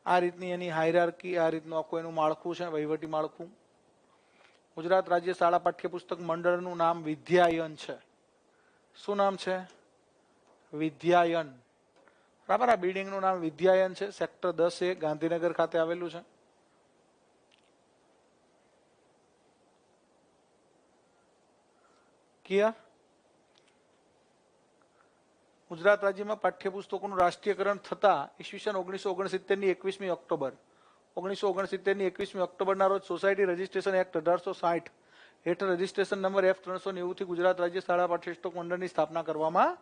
આ રીતની એની હાયરાર્કી, આ રીતનું આખું એનું માળખું છે, વહીવટી માળખું. ગુજરાત રાજ્ય શાળા પાઠ્યપુસ્તક મંડળનું નામ વિદ્યાયન છે. શું નામ છે? વિદ્યાયન. બરાબર. આ બિલ્ડિંગનું નામ વિદ્યાયન છે. સેક્ટર 10A ગાંધીનગર ખાતે આવેલું છે. ક્લિયર? ગુજરાત રાજ્યમાં પાઠ્યપુસ્તકોનું રાષ્ટ્રીયકરણ થતા ઈસવીસન 1969 ની 21મી ઓક્ટોબર 1969 ની 21મી ઓક્ટોબરના રોજ સોસાયટી રજિસ્ટ્રેશન એક્ટ 1860 હેઠળ રજિસ્ટ્રેશન નંબર F390 થી ગુજરાત રાજ્ય શાળા પાઠ્યપુસ્તક મંડળની સ્થાપના કરવામાં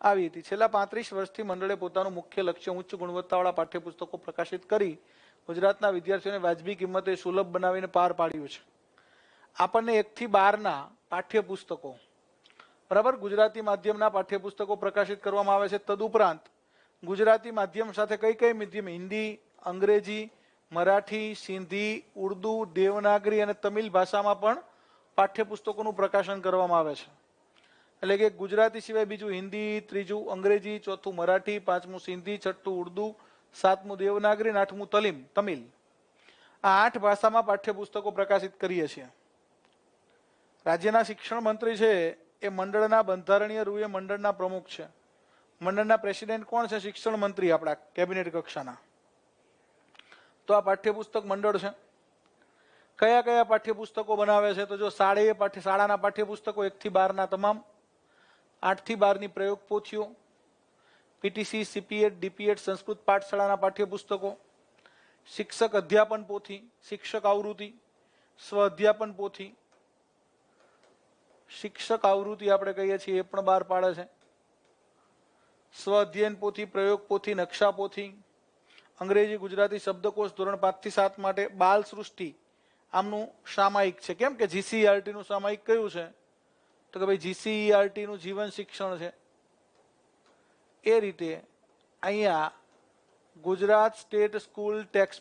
આવી હતી. છેલ્લા 35 વર્ષથી મંડળે પોતાનું મુખ્ય લક્ષ્ય ઉચ્ચ ગુણવત્તાવાળા પાઠ્યપુસ્તકો પ્રકાશિત કરી ગુજરાતના વિદ્યાર્થીઓને વાજબી કિંમતે સુલભ બનાવીને પાર પાડ્યું છે. આપણને 1 થી 12ના પાઠ્યપુસ્તકો, બરાબર, ગુજરાતી માધ્યમના પાઠ્યપુસ્તકો પ્રકાશિત કરવામાં આવે છે. તદુપરાંત ગુજરાતી માધ્યમ સાથે કઈ કઈ માધ્યમ, હિન્દી, અંગ્રેજી, મરાઠી, સિંધી, ઉર્દુ, દેવનાગરી અને તમિલ ભાષામાં પણ પાઠ્યપુસ્તકોનું પ્રકાશન કરવામાં આવે છે. એટલે કે ગુજરાતી સિવાય બીજું હિન્દી, ત્રીજું અંગ્રેજી, ચોથું મરાઠી, પાંચમું સિંધી, છઠ્ઠું ઉર્દુ, સાતમું દેવનાગરી અને આઠમું તમિલ. આ 8 ભાષામાં પાઠ્યપુસ્તકો પ્રકાશિત કરીએ છીએ. રાજ્યના શિક્ષણ મંત્રી છે એ મંડળના બંધારણીય રૂપે મંડળના પ્રમુખ છે. મંડળના પ્રેસિડેન્ટ કોણ છે? શિક્ષણ મંત્રી, આપણા કેબિનેટ કક્ષાના. તો આ પાઠ્યપુસ્તક મંડળ છે. કયા કયા પાઠ્યપુસ્તકો બનાવે છે? તો જો શાળાના પાઠ્યપુસ્તકો 1 થી 12ના તમામ, 8 થી 12ની પ્રયોગ પોથીઓ, પીટીસી, સીપીએડ, ડીપીએડ, સંસ્કૃત પાઠશાળાના પાઠ્યપુસ્તકો, શિક્ષક અધ્યાપન પોથી, શિક્ષક આવૃત્તિ, સ્વ અધ્યાપન પોથી, શિક્ષક આવૃત્તિ આપણે કહીએ છીએ એ પણ બહાર પાડે છે. સ્વ અધ્યયન પોથી, પ્રયોગ પોથી, નકશા પોથી, અંગ્રેજી ગુજરાતી શબ્દકોશ ધોરણ 5 થી 7 માટે, બાલ સૃષ્ટિ આમનું સામાયિક છે. કેમ કે જીસીઈઆરટી નું સામાયિક કયું છે? તો કે ભાઈ જીસીઈઆરટી નું જીવન શિક્ષણ છે. એ રીતે અહીંયા ગુજરાત સ્ટેટ સ્કૂલ ટેક્સ્ટ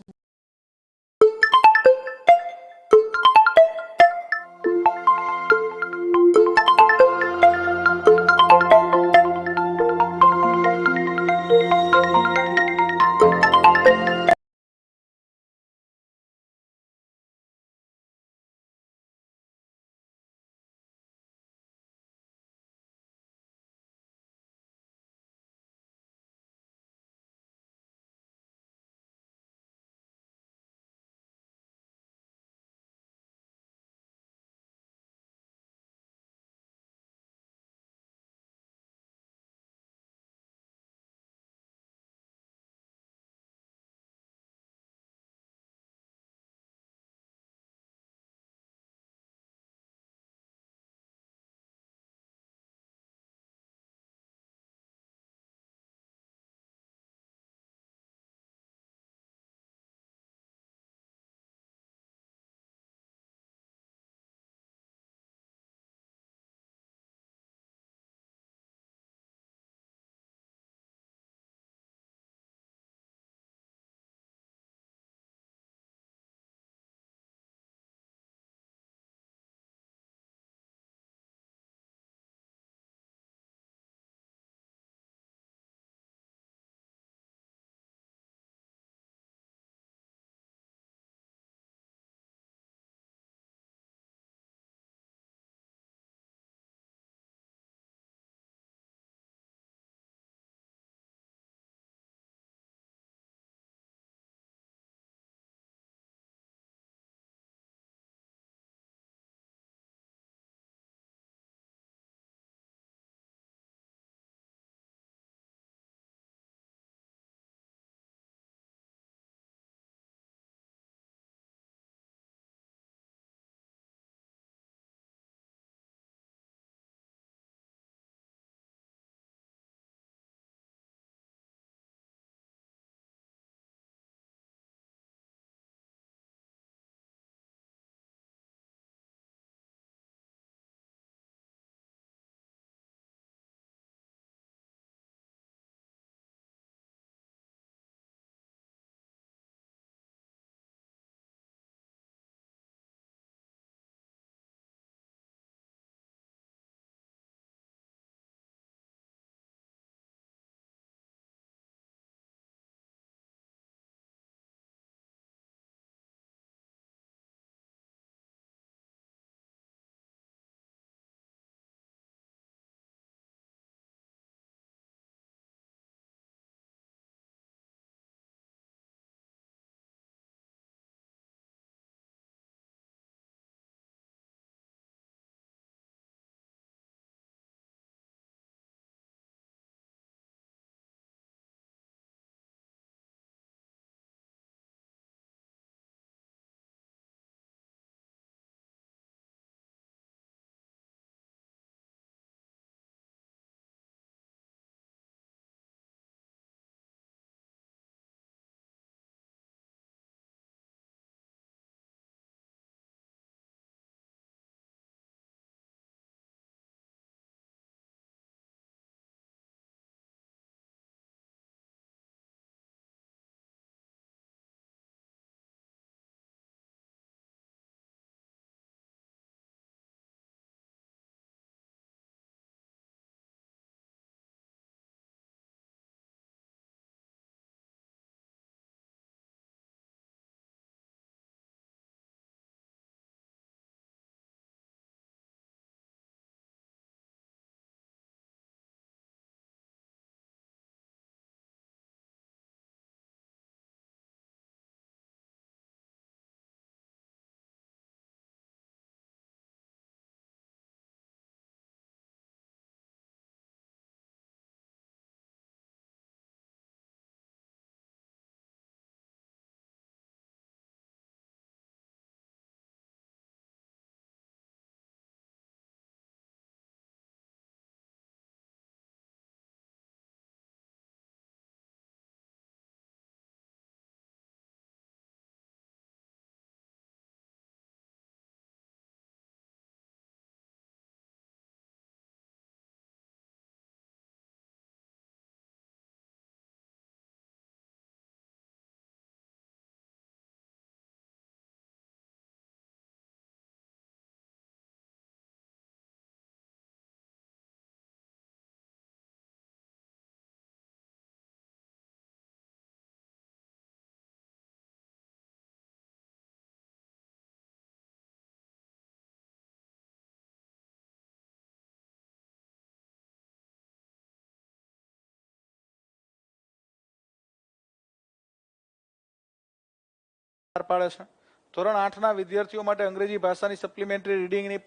બહાર પાડે છે. ધોરણ 8ના વિદ્યાર્થીઓ માટે અંગ્રેજી ભાષાની સપ્લિમેન્ટરી રીડિંગની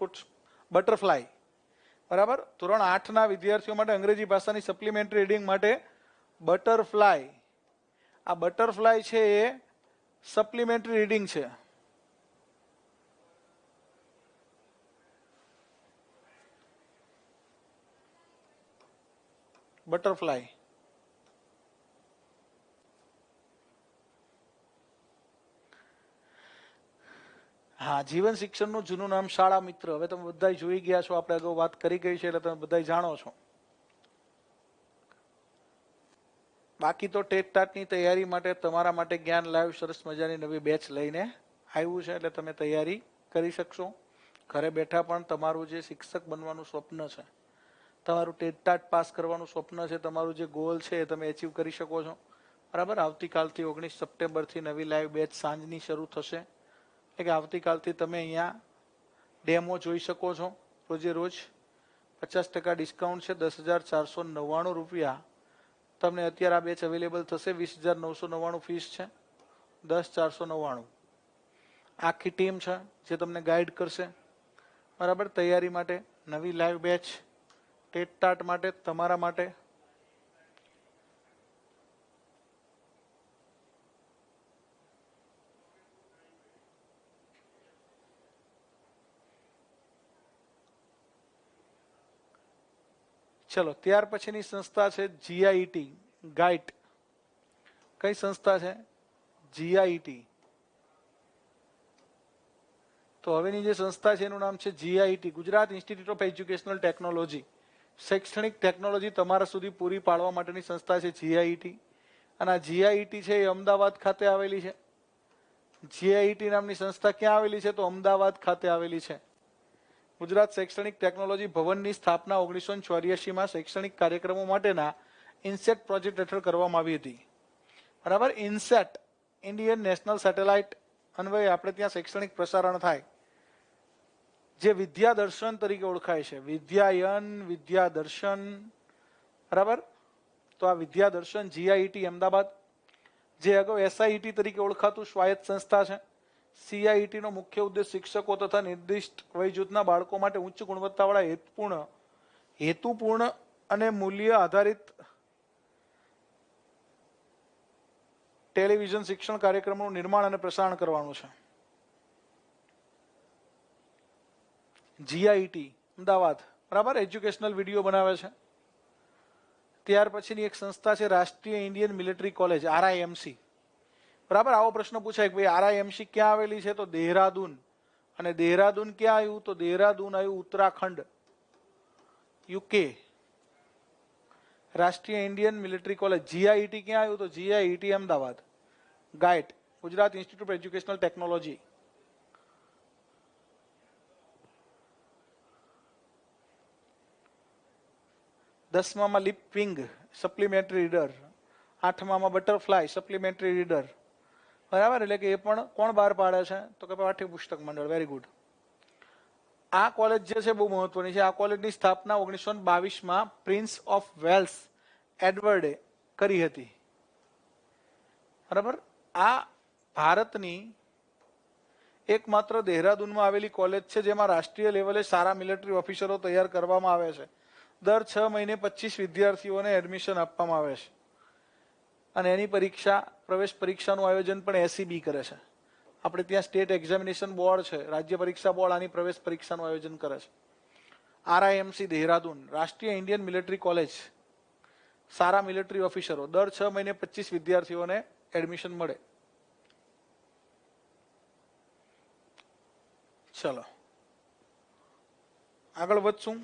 બટરફ્લાય. બરાબર, ધોરણ 8ના વિદ્યાર્થીઓ માટે અંગ્રેજી ભાષાની સપ્લિમેન્ટરી રીડિંગ માટે બટરફ્લાય. આ બટરફ્લાય છે એ સપ્લિમેન્ટરી રીડિંગ છે. બટરફ્લાય. હા, જીવન શિક્ષણનું જૂનું નામ શાળા મિત્ર. હવે તમે બધા જોઈ ગયા છો, આપણે અગાઉ વાત કરી ગઈ છે એટલે તમે બધા જાણો છો. બાકી તો ટેટ ટાટની તૈયારી માટે તમારા માટે જ્ઞાન લાઈવ સરસ મજાની નવી બેચ લઈને આવ્યું છે, એટલે તમે તૈયારી કરી શકશો. ઘરે બેઠા પણ તમારું જે શિક્ષક બનવાનું સ્વપ્ન છે, તમારું ટેટ ટાટ પાસ કરવાનું સ્વપ્ન છે, તમારું જે ગોલ છે એ તમે એચીવ કરી શકો છો. બરાબર, આવતીકાલથી 19 સપ્ટેમ્બરથી નવી લાઈવ બેચ સાંજની શરૂ થશે. એટલે કે આવતીકાલથી તમે અહીંયા ડેમો જોઈ શકો છો. રોજે રોજ 50% ડિસ્કાઉન્ટ છે. 10,499 રૂપિયા તમને અત્યારે આ બેચ અવેલેબલ થશે. 20,999 ફીસ છે. 10,499. આખી ટીમ છે જે તમને ગાઈડ કરશે. બરાબર, તૈયારી માટે નવી લાઈવ બેચ ટેટ ટાટ માટે તમારા માટે. ચલો, ત્યાર પછીની સંસ્થા છે જીઆઈટી ગાઈટ. કઈ સંસ્થા છે? જીઆઈટી. તો હવેની જે સંસ્થા છે એનું નામ છે GIT, Gujarat institute of educational technology. શૈક્ષણિક ટેકનોલોજી તમારા સુધી પૂરી પાડવા માટેની સંસ્થા છે જીઆઈટી. અને આ જીઆઈટી છે એ અમદાવાદ ખાતે આવેલી છે. જીઆઈટી નામની સંસ્થા ક્યાં આવેલી છે? તો અમદાવાદ ખાતે આવેલી છે. ગુજરાત શૈક્ષણિક ટેકનોલોજી ભવનની સ્થાપના 1984માં શૈક્ષણિક કાર્યક્રમો માટેના ઇન્સેટ પ્રોજેક્ટ હેઠળ કરવામાં આવી હતી. બરાબર, ઇન્સેટ ઇન્ડિયન નેશનલ સેટેલાઇટ અન્વયે આપણે ત્યાં શૈક્ષણિક પ્રસારણ થાય, જે વિદ્યાદર્શન તરીકે ઓળખાય છે. વિદ્યાયન, વિદ્યાદર્શન. બરાબર, તો આ વિદ્યાદર્શન જીઆઈટી અમદાવાદ, જે અગાઉ એસઆઈટી તરીકે ઓળખાતું સ્વાયત્ત સંસ્થા છે. સીઆઈટી નો મુખ્ય ઉદ્દેશ શિક્ષકો તથા નિર્દિષ્ટ વય જૂથના બાળકો માટે ઉચ્ચ ગુણવત્તાવાળા હેતુપૂર્ણ અને મૂલ્ય આધારિત ટેલિવિઝન શિક્ષણ કાર્યક્રમોનું નિર્માણ અને પ્રસારણ કરવાનું છે. જીઆઈટી અમદાવાદ. બરાબર, એજ્યુકેશનલ વિડીયો બનાવે છે. ત્યાર પછીની એક સંસ્થા છે રાષ્ટ્રીય ઇન્ડિયન મિલિટરી કોલેજ, આરઆઈએમસી. બરાબર, આવો પ્રશ્ન પૂછાય કે ભાઈ આરઆઈએમસી ક્યાં આવેલી છે? તો દેહરાદૂન. અને દેહરાદૂન ક્યાં આવ્યું? તો દેહરાદૂન આવ્યું Uttarakhand, UK. Rashtriya Indian military college. GIT ક્યાં આવ્યું? તો GIT Ahmedabad. GIET Gujarat institute of educational technology. દસમામાં લિપવિંગ સપ્લિમેન્ટરી રીડર, આઠમામાં બટરફ્લાય સપ્લિમેન્ટરી રીડર. બરાબર, એટલે કે એ પણ કોણ બહાર પાડે છે? તો કે પાઠ્યપુસ્તક મંડળ. Very good. આ કોલેજ જે છે બહુ મહત્વની છે. આ કોલેજની સ્થાપના 1922માં પ્રિન્સ ઓફ વેલ્સ એડવર્ડે કરી હતી. બરાબર, આ ભારતની એકમાત્ર દેહરાદૂનમાં આવેલી કોલેજ છે જેમાં રાષ્ટ્રીય લેવલે સારા મિલિટરી ઓફિસરો તૈયાર કરવામાં આવે છે. દર 6 મહિને 25 વિદ્યાર્થીઓને એડમિશન આપવામાં આવે છે. અને એની પરીક્ષા, પ્રવેશ પરીક્ષાનું આયોજન પણ એસીબી કરે છે. આપણે ત્યાં સ્ટેટ એક્ઝામિનેશન બોર્ડ છે, રાજ્ય પરીક્ષા બોર્ડ આની પ્રવેશ પરીક્ષાનું આયોજન કરે છે. આરઆઈએમસી દેહરાદૂન, રાષ્ટ્રીય ઇન્ડિયન મિલિટરી કોલેજ, સારા મિલિટરી ઓફિસરો, દર 6 મહિને 25 વિદ્યાર્થીઓને એડમિશન મળે. ચલો આગળ વધશું.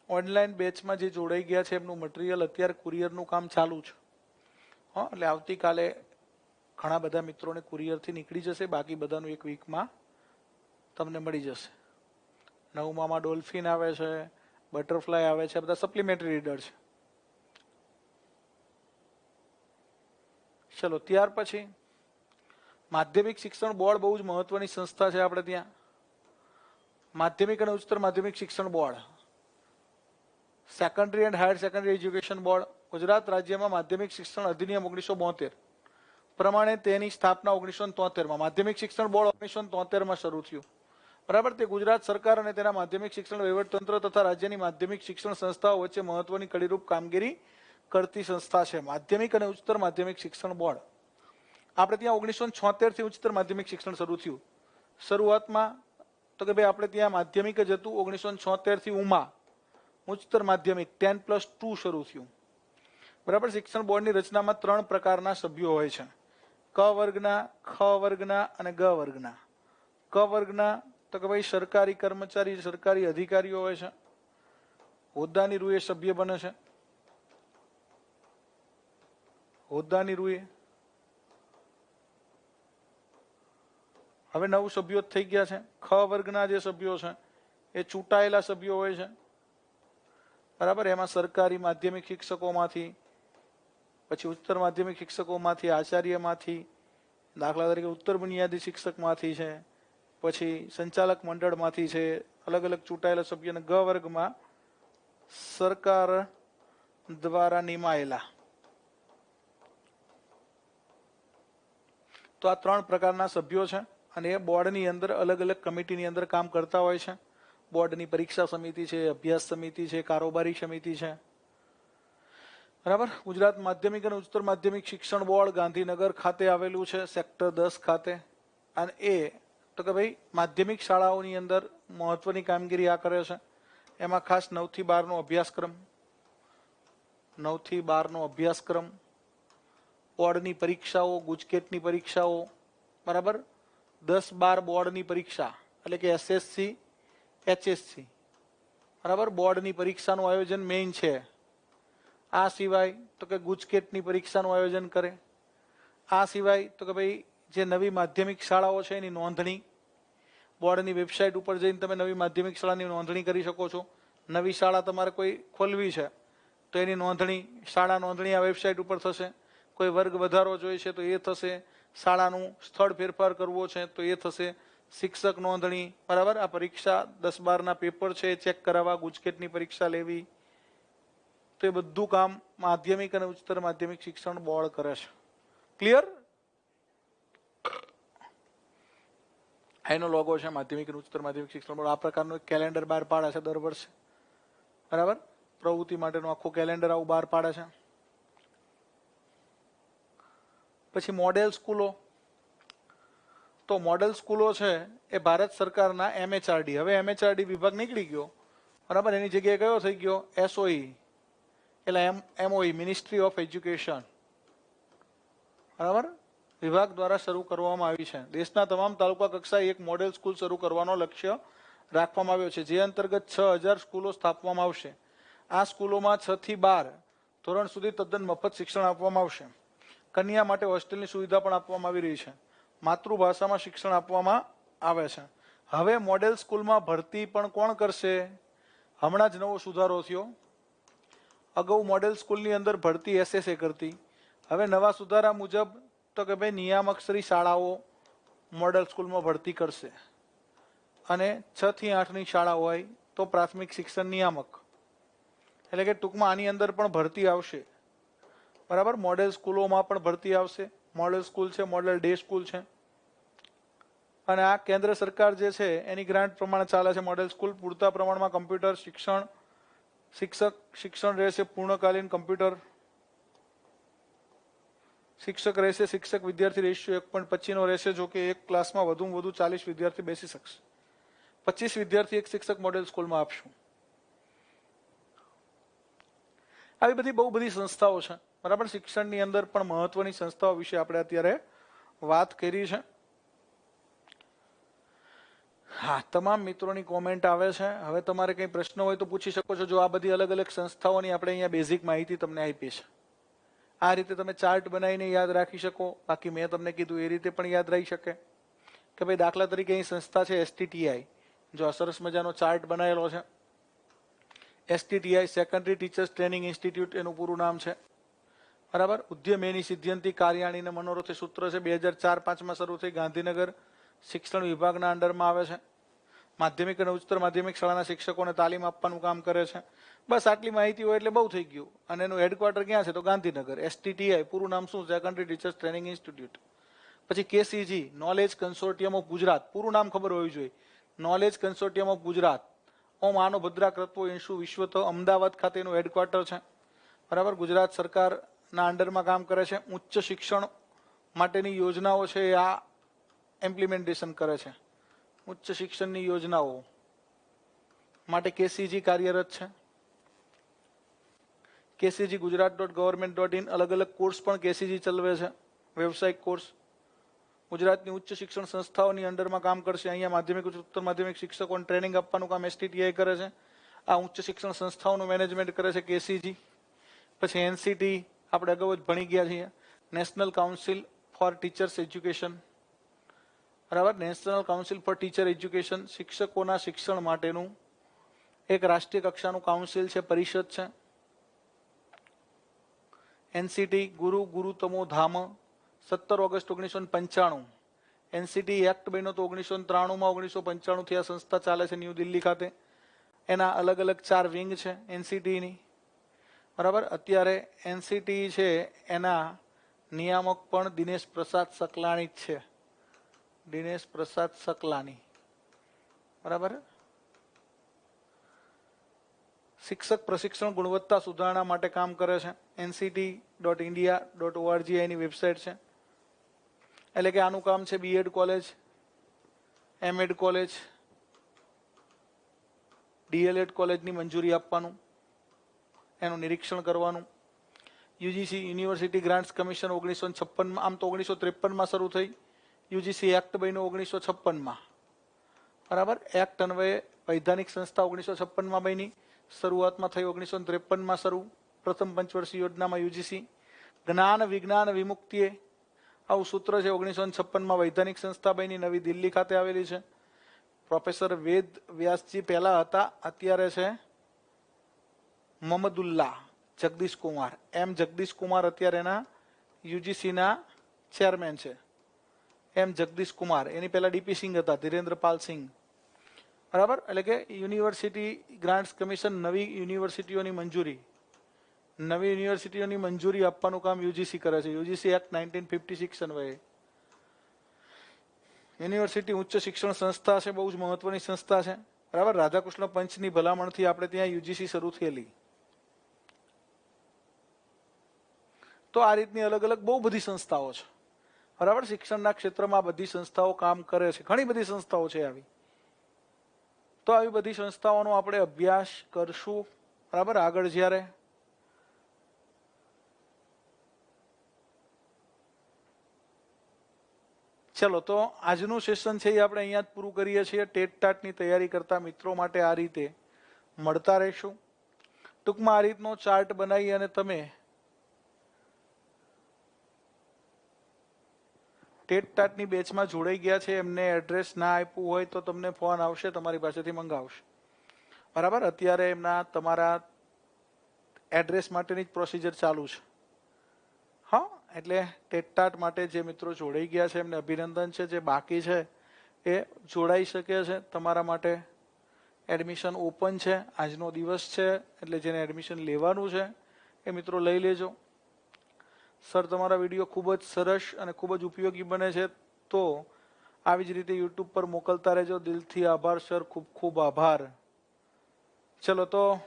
ઓનલાઈન બેચમાં જે જોડાઈ ગયા છે એમનું મટીરિયલ અત્યારે કુરિયરનું કામ ચાલુ છે. હા, એટલે આવતીકાલે ઘણા બધા મિત્રોને કુરિયરથી નીકળી જશે. બાકી બધાનું એક વીકમાં તમને મળી જશે. 9મામાં ડોલ્ફિન આવે છે, બટરફ્લાય આવે છે, બધા સપ્લિમેન્ટરી રીડર છે. ચલો, ત્યાર પછી માધ્યમિક શિક્ષણ બોર્ડ બહુ જ મહત્વની સંસ્થા છે આપણે ત્યાં. માધ્યમિક અને ઉચ્ચતર માધ્યમિક શિક્ષણ board secondary and higher secondary education board Gujarat રાજ્યમાં માધ્યમિક શિક્ષણ અધિનિયમ 1972 પ્રમાણે તેની સ્થાપના 1973માં માધ્યમિક શિક્ષણ બોર્ડ 1973માં શરૂ થયું. બરાબર. તે ગુજરાત સરકાર અને તેના માધ્યમિક શિક્ષણ વહીવટતંત્ર તથા રાજ્યની માધ્યમિક શિક્ષણ સંસ્થાઓ વચ્ચે મહત્વની કડીરૂપ કામગીરી કરતી સંસ્થા છે. માધ્યમિક અને ઉચ્ચતર માધ્યમિક શિક્ષણ બોર્ડ આપણે ત્યાં 1976 થી ઉચ્ચતર માધ્યમિક શિક્ષણ શરૂ થયું. શરૂઆતમાં તો કે ભાઈ આપણે ત્યાં માધ્યમિક જ હતું. 1976 થી ઉમા ઉચ્ચતર માધ્યમિક 10+2 શરૂ થયું. બરાબર. શિક્ષણ બોર્ડની રચનામાં 3 પ્રકારના સભ્યો હોય છે. ક વર્ગના, ખ વર્ગના અને ગ વર્ગના. ક વર્ગના તો કે ભાઈ સરકારી કર્મચારી, સરકારી અધિકારીઓ હોય છે. હોદ્દાની રૂએ સભ્ય બને છે. હોદ્દાની રૂએ હવે 9 સભ્યો થઈ ગયા છે. ખ વર્ગના જે સભ્યો છે એ ચૂંટાયેલા સભ્યો હોય છે. બરાબર. એમાં સરકારી માધ્યમિક શિક્ષકોમાંથી, પછી ઉચ્ચતર માધ્યમિક શિક્ષકોમાંથી, આચાર્યમાંથી, દાખલા તરીકે ઉત્તર બુનિયાદી શિક્ષકમાંથી છે, પછી સંચાલક મંડળમાંથી છે, અલગ અલગ ચૂંટાયેલા સભ્યો. અને ગ વર્ગમાં સરકાર દ્વારા નિમાયેલા. તો આ 3 પ્રકારના સભ્યો છે અને એ બોર્ડની અંદર અલગ અલગ કમિટીની અંદર કામ કરતા હોય છે. બોર્ડની પરીક્ષા સમિતિ છે, અભ્યાસ સમિતિ છે, કારોબારી સમિતિ છે. બરાબર. ગુજરાત માધ્યમિક અને ઉચ્ચતર માધ્યમિક શિક્ષણ બોર્ડ ગાંધીનગર ખાતે આવેલું છે, સેક્ટર 10 ખાતે. અને એ તો કે ભાઈ માધ્યમિક શાળાઓની અંદર મહત્વની કામગીરી આ કરે છે. એમાં ખાસ 9 થી 12 નો અભ્યાસક્રમ, 9 થી 12 નો અભ્યાસક્રમ, બોર્ડની પરીક્ષાઓ, ગુજકેટની પરીક્ષાઓ. બરાબર. 10-12 બોર્ડની પરીક્ષા એટલે કે SSC, HSC. બરાબર. બોર્ડની પરીક્ષાનું આયોજન મેઇન છે. આ સિવાય તો કે ગુજકેટની પરીક્ષાનું આયોજન કરે. આ સિવાય તો કે ભાઈ જે નવી માધ્યમિક શાળાઓ છે એની નોંધણી બોર્ડની વેબસાઇટ ઉપર જઈને તમે નવી માધ્યમિક શાળાની નોંધણી કરી શકો છો. નવી શાળા તમારે કોઈ ખોલવી છે તો એની નોંધણી, શાળા નોંધણી આ વેબસાઇટ ઉપર થશે. કોઈ વર્ગ વધારો જોઈએ છે તો એ થશે. શાળાનું સ્થળ ફેરફાર કરવો છે તો એ થશે. શિક્ષક નોંધણી. બરાબર. આ પરીક્ષા 10-12 ના પેપર છે ચેક કરાવવા, ગુજકેટની પરીક્ષા લેવી. તો એ બધું કામ માધ્યમિક અને ઉચ્ચતર માધ્યમિક શિક્ષણ બોર્ડ કરે છે. ક્લિયર? એનો લોગો છે માધ્યમિક અને ઉચ્ચતર માધ્યમિક શિક્ષણ બોર્ડ. આ પ્રકારનું એક કેલેન્ડર બહાર પાડે છે દર વર્ષે. બરાબર. પ્રવૃત્તિ માટેનું આખું કેલેન્ડર આવું બહાર પાડે છે. પછી મોડેલ સ્કૂલો. તો મોડેલ સ્કૂલો છે એ ભારત સરકારના MHRD, હવે MHRD વિભાગ નીકળી ગયો. બરાબર. એની જગ્યાએ કયો થઈ ગયો? SOE એટલે MOE, મિનિસ્ટ્રી ઓફ એજ્યુકેશન. બરાબર. વિભાગ દ્વારા શરૂ કરવામાં આવી છે. દેશના તમામ તાલુકા કક્ષાએ એક મોડેલ સ્કૂલ શરૂ કરવાનો લક્ષ્ય રાખવામાં આવ્યો છે, જે અંતર્ગત 6000 સ્કૂલો સ્થાપવામાં આવશે. આ સ્કૂલોમાં 6 થી 12 ધોરણ સુધી તદ્દન મફત શિક્ષણ આપવામાં આવશે. કન્યા માટે હોસ્ટેલની સુવિધા પણ આપવામાં આવી રહી છે. માતૃભાષામાં શિક્ષણ આપવામાં આવે છે. હવે મોડેલ સ્કૂલમાં ભરતી પણ કોણ કરશે? હમણાં જ નવો સુધારો થયો. અગાઉ મોડેલ સ્કૂલની અંદર ભરતી SSA કરતી. હવે નવા સુધારા મુજબ તો કે ભાઈ નિયામક શ્રી શાળાઓ મોડેલ સ્કૂલમાં ભરતી કરશે. અને 6 થી 8 ની શાળા હોય તો પ્રાથમિક શિક્ષણ નિયામક. એટલે કે ટૂંકમાં આની અંદર પણ ભરતી આવશે. બરાબર. મોડેલ સ્કૂલોમાં પણ ભરતી આવશે. મોડેલ સ્કૂલ છે, મોડેલ ડે સ્કૂલ છે. અને આ કેન્દ્ર સરકાર જે છે એની ગ્રાન્ટ પ્રમાણે ચાલે છે મોડેલ સ્કૂલ. પૂરતા પ્રમાણમાં કમ્પ્યુટર શિક્ષણ રહેશે. પૂર્ણકાલીન કમ્પ્યુટર શિક્ષક રહેશે. શિક્ષક વિદ્યાર્થી રેશિયો 1.25 નો રહેશે. જો કે એક ક્લાસમાં વધુમાં વધુ 40 વિદ્યાર્થી બેસી શકશે. 25 વિદ્યાર્થી એક શિક્ષક મોડેલ સ્કૂલમાં આપશું. આવી બધી બહુ બધી સંસ્થાઓ છે. બરાબર. શિક્ષણની અંદર પણ મહત્વની સંસ્થાઓ વિશે આપણે અત્યારે વાત કરી છે. હા, તમામ મિત્રોની કોમેન્ટ આવે છે. હવે તમારે કંઈ પ્રશ્ન હોય તો પૂછી શકો છો. જો આ બધી અલગ અલગ સંસ્થાઓની આપણે અહીંયા બેઝિક માહિતી તમને આપી છે. આ રીતે તમે ચાર્ટ બનાવીને યાદ રાખી શકો. બાકી મેં તમને કીધું એ રીતે પણ યાદ રહી શકે કે ભાઈ દાખલા તરીકે અહીં સંસ્થા છે STTI. જો આ સરસ મજાનો ચાર્ટ બનાવેલો છે. STTI secondary teachers training institute એનું પૂરું નામ છે. બરાબર. ઉદ્યમેની સિદ્ધ્યંતી કાર્યાણીને મનોરથે સૂત્ર છે. 2004-5માં શરૂ થઈ ગાંધીનગર શિક્ષણ વિભાગના અંડરમાં આવે છે. માધ્યમિક અને ઉચ્ચતર માધ્યમિક શાળાના શિક્ષકોને તાલીમ આપવાનું કામ કરે છે. બસ આટલી માહિતી હોય એટલે બહુ થઈ ગયું. અને એનું હેડક્વાર્ટર ક્યાં છે? તો ગાંધીનગર. STTI પૂરું નામ શું? Secondary teachers training institute. પછી KCG knowledge consortium of Gujarat, પૂરું નામ ખબર હોવી જોઈએ. Knowledge consortium of Gujarat. ઓમ આનો ભદ્રા કૃત્વો ઇન્સ્યુ વિશ્વત અમદાવાદ ખાતે એનું હેડક્વાર્ટર છે. બરાબર. ગુજરાત સરકારના અંડરમાં કામ કરે છે. ઉચ્ચ શિક્ષણ માટેની યોજનાઓ છે એ આ ઇમ્પ્લિમેન્ટેશન કરે છે. ઉચ્ચ શિક્ષણની યોજનાઓ માટે KCG કાર્યરત છે. KCG gujarat.government.in અલગ અલગ કોર્સ પણ KCG ચલાવે છે, વ્યવસાયિક કોર્સ. ગુજરાતની ઉચ્ચ શિક્ષણ સંસ્થાઓની અંડરમાં કામ કરશે. અહીંયા માધ્યમિક ઉચ્ચતર માધ્યમિક શિક્ષકોને ટ્રેનિંગ આપવાનું કામ STTI કરે છે. આ ઉચ્ચ શિક્ષણ સંસ્થાઓનું મેનેજમેન્ટ કરે છે KCG. પછી NCT આપણે અગાઉ જ ભણી ગયા છીએ, national council for teachers education. બરાબર. National council for teacher education શિક્ષકોના શિક્ષણ માટેનું એક રાષ્ટ્રીય કક્ષાનું કાઉન્સિલ છે, પરિષદ છે. NCT ગુરુતમો ધામ 17 ઓગસ્ટ 1995. NCT એક્ટ બન્યો તો 1993માં. 1995 થી આ સંસ્થા ચાલે છે ન્યૂ દિલ્હી ખાતે. એના અલગ અલગ 4 વિંગ છે NCTની. બરાબર. અત્યારે NCT છે એના નિયામક પણ દિનેશ પ્રસાદ સકલાણી જ છે. દિનેશ પ્રસાદ સકલાણી. બરાબર. શિક્ષક પ્રશિક્ષણ ગુણવત્તા સુધારણા માટે કામ કરે છે. nct.india.org એની વેબસાઇટ છે. એટલે કે આનું કામ છે BEd college, MEd college, DLEd કોલેજની મંજૂરી આપવાનું, એનું નિરીક્ષણ કરવાનું. UGC યુનિવર્સિટી ગ્રાન્ટ્સ કમિશન 1956માં, આમ તો 1953માં શરૂ થઈ. UGC એક્ટ બન્યો 1956માં. બરાબર. એક્ટ અન્વયે વૈધાનિક સંસ્થા 1956માં બની. શરૂઆતમાં થઈ 1953માં શરૂ. પ્રથમ પંચવર્ષીય યોજનામાં UGC. જ્ઞાન વિજ્ઞાન વિમુક્તિએ આવું સૂત્ર છે. 1956માં વૈધાનિક સંસ્થા બની, નવી દિલ્હી ખાતે આવેલી છે. પ્રોફેસર વેદ વ્યાસજી પહેલા હતા, અત્યારે છે મમદુલ્લા જગદીશ કુમાર. જગદીશ કુમાર અત્યારે એના UGCના ચેરમેન છે. જગદીશ કુમાર. એની પહેલા DP સિંઘ હતા, ધીરેન્દ્રપાલ સિંઘ. બરાબર. એટલે કે યુનિવર્સિટી ગ્રાન્ટ્સ કમિશન નવી યુનિવર્સિટીઓની મંજૂરી આપવાનું કામ UGC કરે છે. UGC એક્ટ 1956 અન્વયે. યુનિવર્સિટી ઉચ્ચ શિક્ષણ સંસ્થા છે, બહુ જ મહત્વની સંસ્થા છે. બરાબર. રાધાકૃષ્ણ પંચની ભલામણથી આપણે ત્યાં UGC શરૂ થયેલી. તો આ રીતની અલગ અલગ બહુ બધી સંસ્થાઓ છે. બરાબર. શિક્ષણના ક્ષેત્રમાં બધી સંસ્થાઓ કામ કરે છે. ઘણી બધી સંસ્થાઓ છે આવી. તો આવી બધી સંસ્થાઓનો આપણે અભ્યાસ કરશું. બરાબર. આગળ જ્યારે ચલો તો આજનું સેશન છે એ આપણે અહીંયા જ પૂરું કરીએ છીએ. ટેટ ટાટની તૈયારી કરતા મિત્રો માટે આ રીતે મળતા રહીશું. ટૂંકમાં આ રીતનો ચાર્ટ બનાવી અને તમે ટેટ ટાટની બેચમાં જોડાઈ ગયા છે, એમને એડ્રેસ ના આપ્યું હોય તો તમને ફોન આવશે, તમારી પાસેથી મંગાવશે. બરાબર. અત્યારે એમના તમારા એડ્રેસ માટેની જ પ્રોસિજર ચાલુ છે. હા, એટલે ટેટ ટાટ માટે જે મિત્રો જોડાઈ ગયા છે એમને અભિનંદન છે. જે બાકી છે એ જોડાઈ શકે છે. તમારા માટે એડમિશન ઓપન છે. આજનો દિવસ છે એટલે જેને એડમિશન લેવાનું છે એ મિત્રો લઈ લેજો. સર તમારા વિડીયો ખૂબ જ સરસ અને ખૂબ જ ઉપયોગી બને છે, તો આવી જ રીતે YouTube પર મોકલતા રહેજો. દિલથી આભાર સર, ખૂબ ખૂબ આભાર. ચલો તો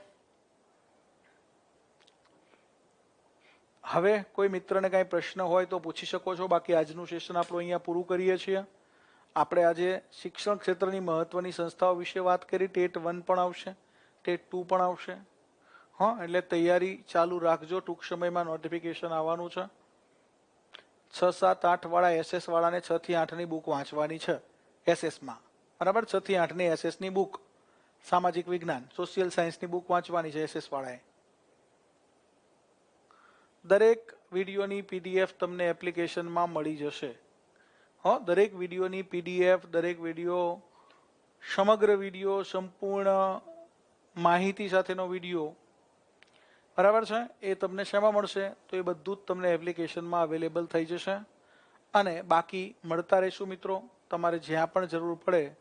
હવે કોઈ મિત્રને કાંઈ પ્રશ્ન હોય તો પૂછી શકો છો. બાકી આજનું સેશન આપણું અહીંયા પૂરું કરીએ છીએ. આપણે આજે શિક્ષણ ક્ષેત્રની મહત્વની સંસ્થાઓ વિશે વાત કરી. ટેટ 1 પણ આવશે, ટેટ 2 પણ આવશે. હા, એટલે તૈયારી ચાલુ રાખજો. ટૂંક સમયમાં નોટિફિકેશન આવવાનું છે. 6, 7, 8 વાળા SS વાળાને 6 થી 8ની બુક વાંચવાની છે SS માં. બરાબર. 6 થી 8ની SS ની બુક, સામાજિક વિજ્ઞાન, સોશિયલ સાયન્સની બુક વાંચવાની છે SS વાળાએ. દરેક વિડીયોની PDF તમને એપ્લિકેશનમાં મળી જશે. હા, દરેક વિડીયોની PDF, દરેક વિડીયો, સમગ્ર વિડીયો, સંપૂર્ણ માહિતી સાથેનો વિડીયો, બરાબર છે, એ તમને શેમાં મળશે? તો એ બધું જ તમને એપ્લિકેશનમાં અવેલેબલ થઈ જશે. અને બાકી મળતા રહીશું મિત્રો. તમારે જ્યાં પણ જરૂર પડે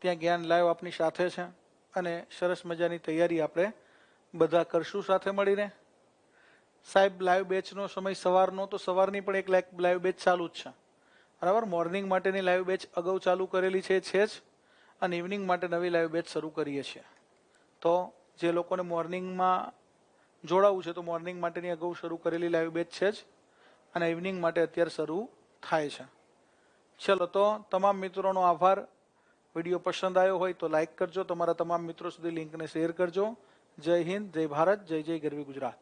ત્યાં જ્ઞાન લાઈવ આપની સાથે છે અને સરસ મજાની તૈયારી આપણે બધા કરશું સાથે મળીને. સાહેબ લાઈવ બેચનો સમય સવારનો, તો સવારની પણ એક લાઈવ બેચ ચાલુ જ છે, બરાબર. મોર્નિંગ માટેની લાઈવ બેચ અગાઉ ચાલુ કરેલી છે જ, અને ઇવનિંગ માટે નવી લાઈવ બેચ શરૂ કરીએ છીએ. તો જે લોકોને મોર્નિંગમાં જોડાવું છે તો મોર્નિંગ માટેની અગાઉ શરૂ કરેલી લાઈવ બેચ છે જ, અને ઇવનિંગ માટે અત્યારે શરૂ થાય છે. ચલો, તો તમામ મિત્રોનો આભાર. વિડીયો પસંદ આવ્યો હોય તો લાઈક કરજો, તમારા તમામ મિત્રો સુધી લિંકને શેર કરજો. જય હિન્દ, જય ભારત, જય જય ગરવી ગુજરાત.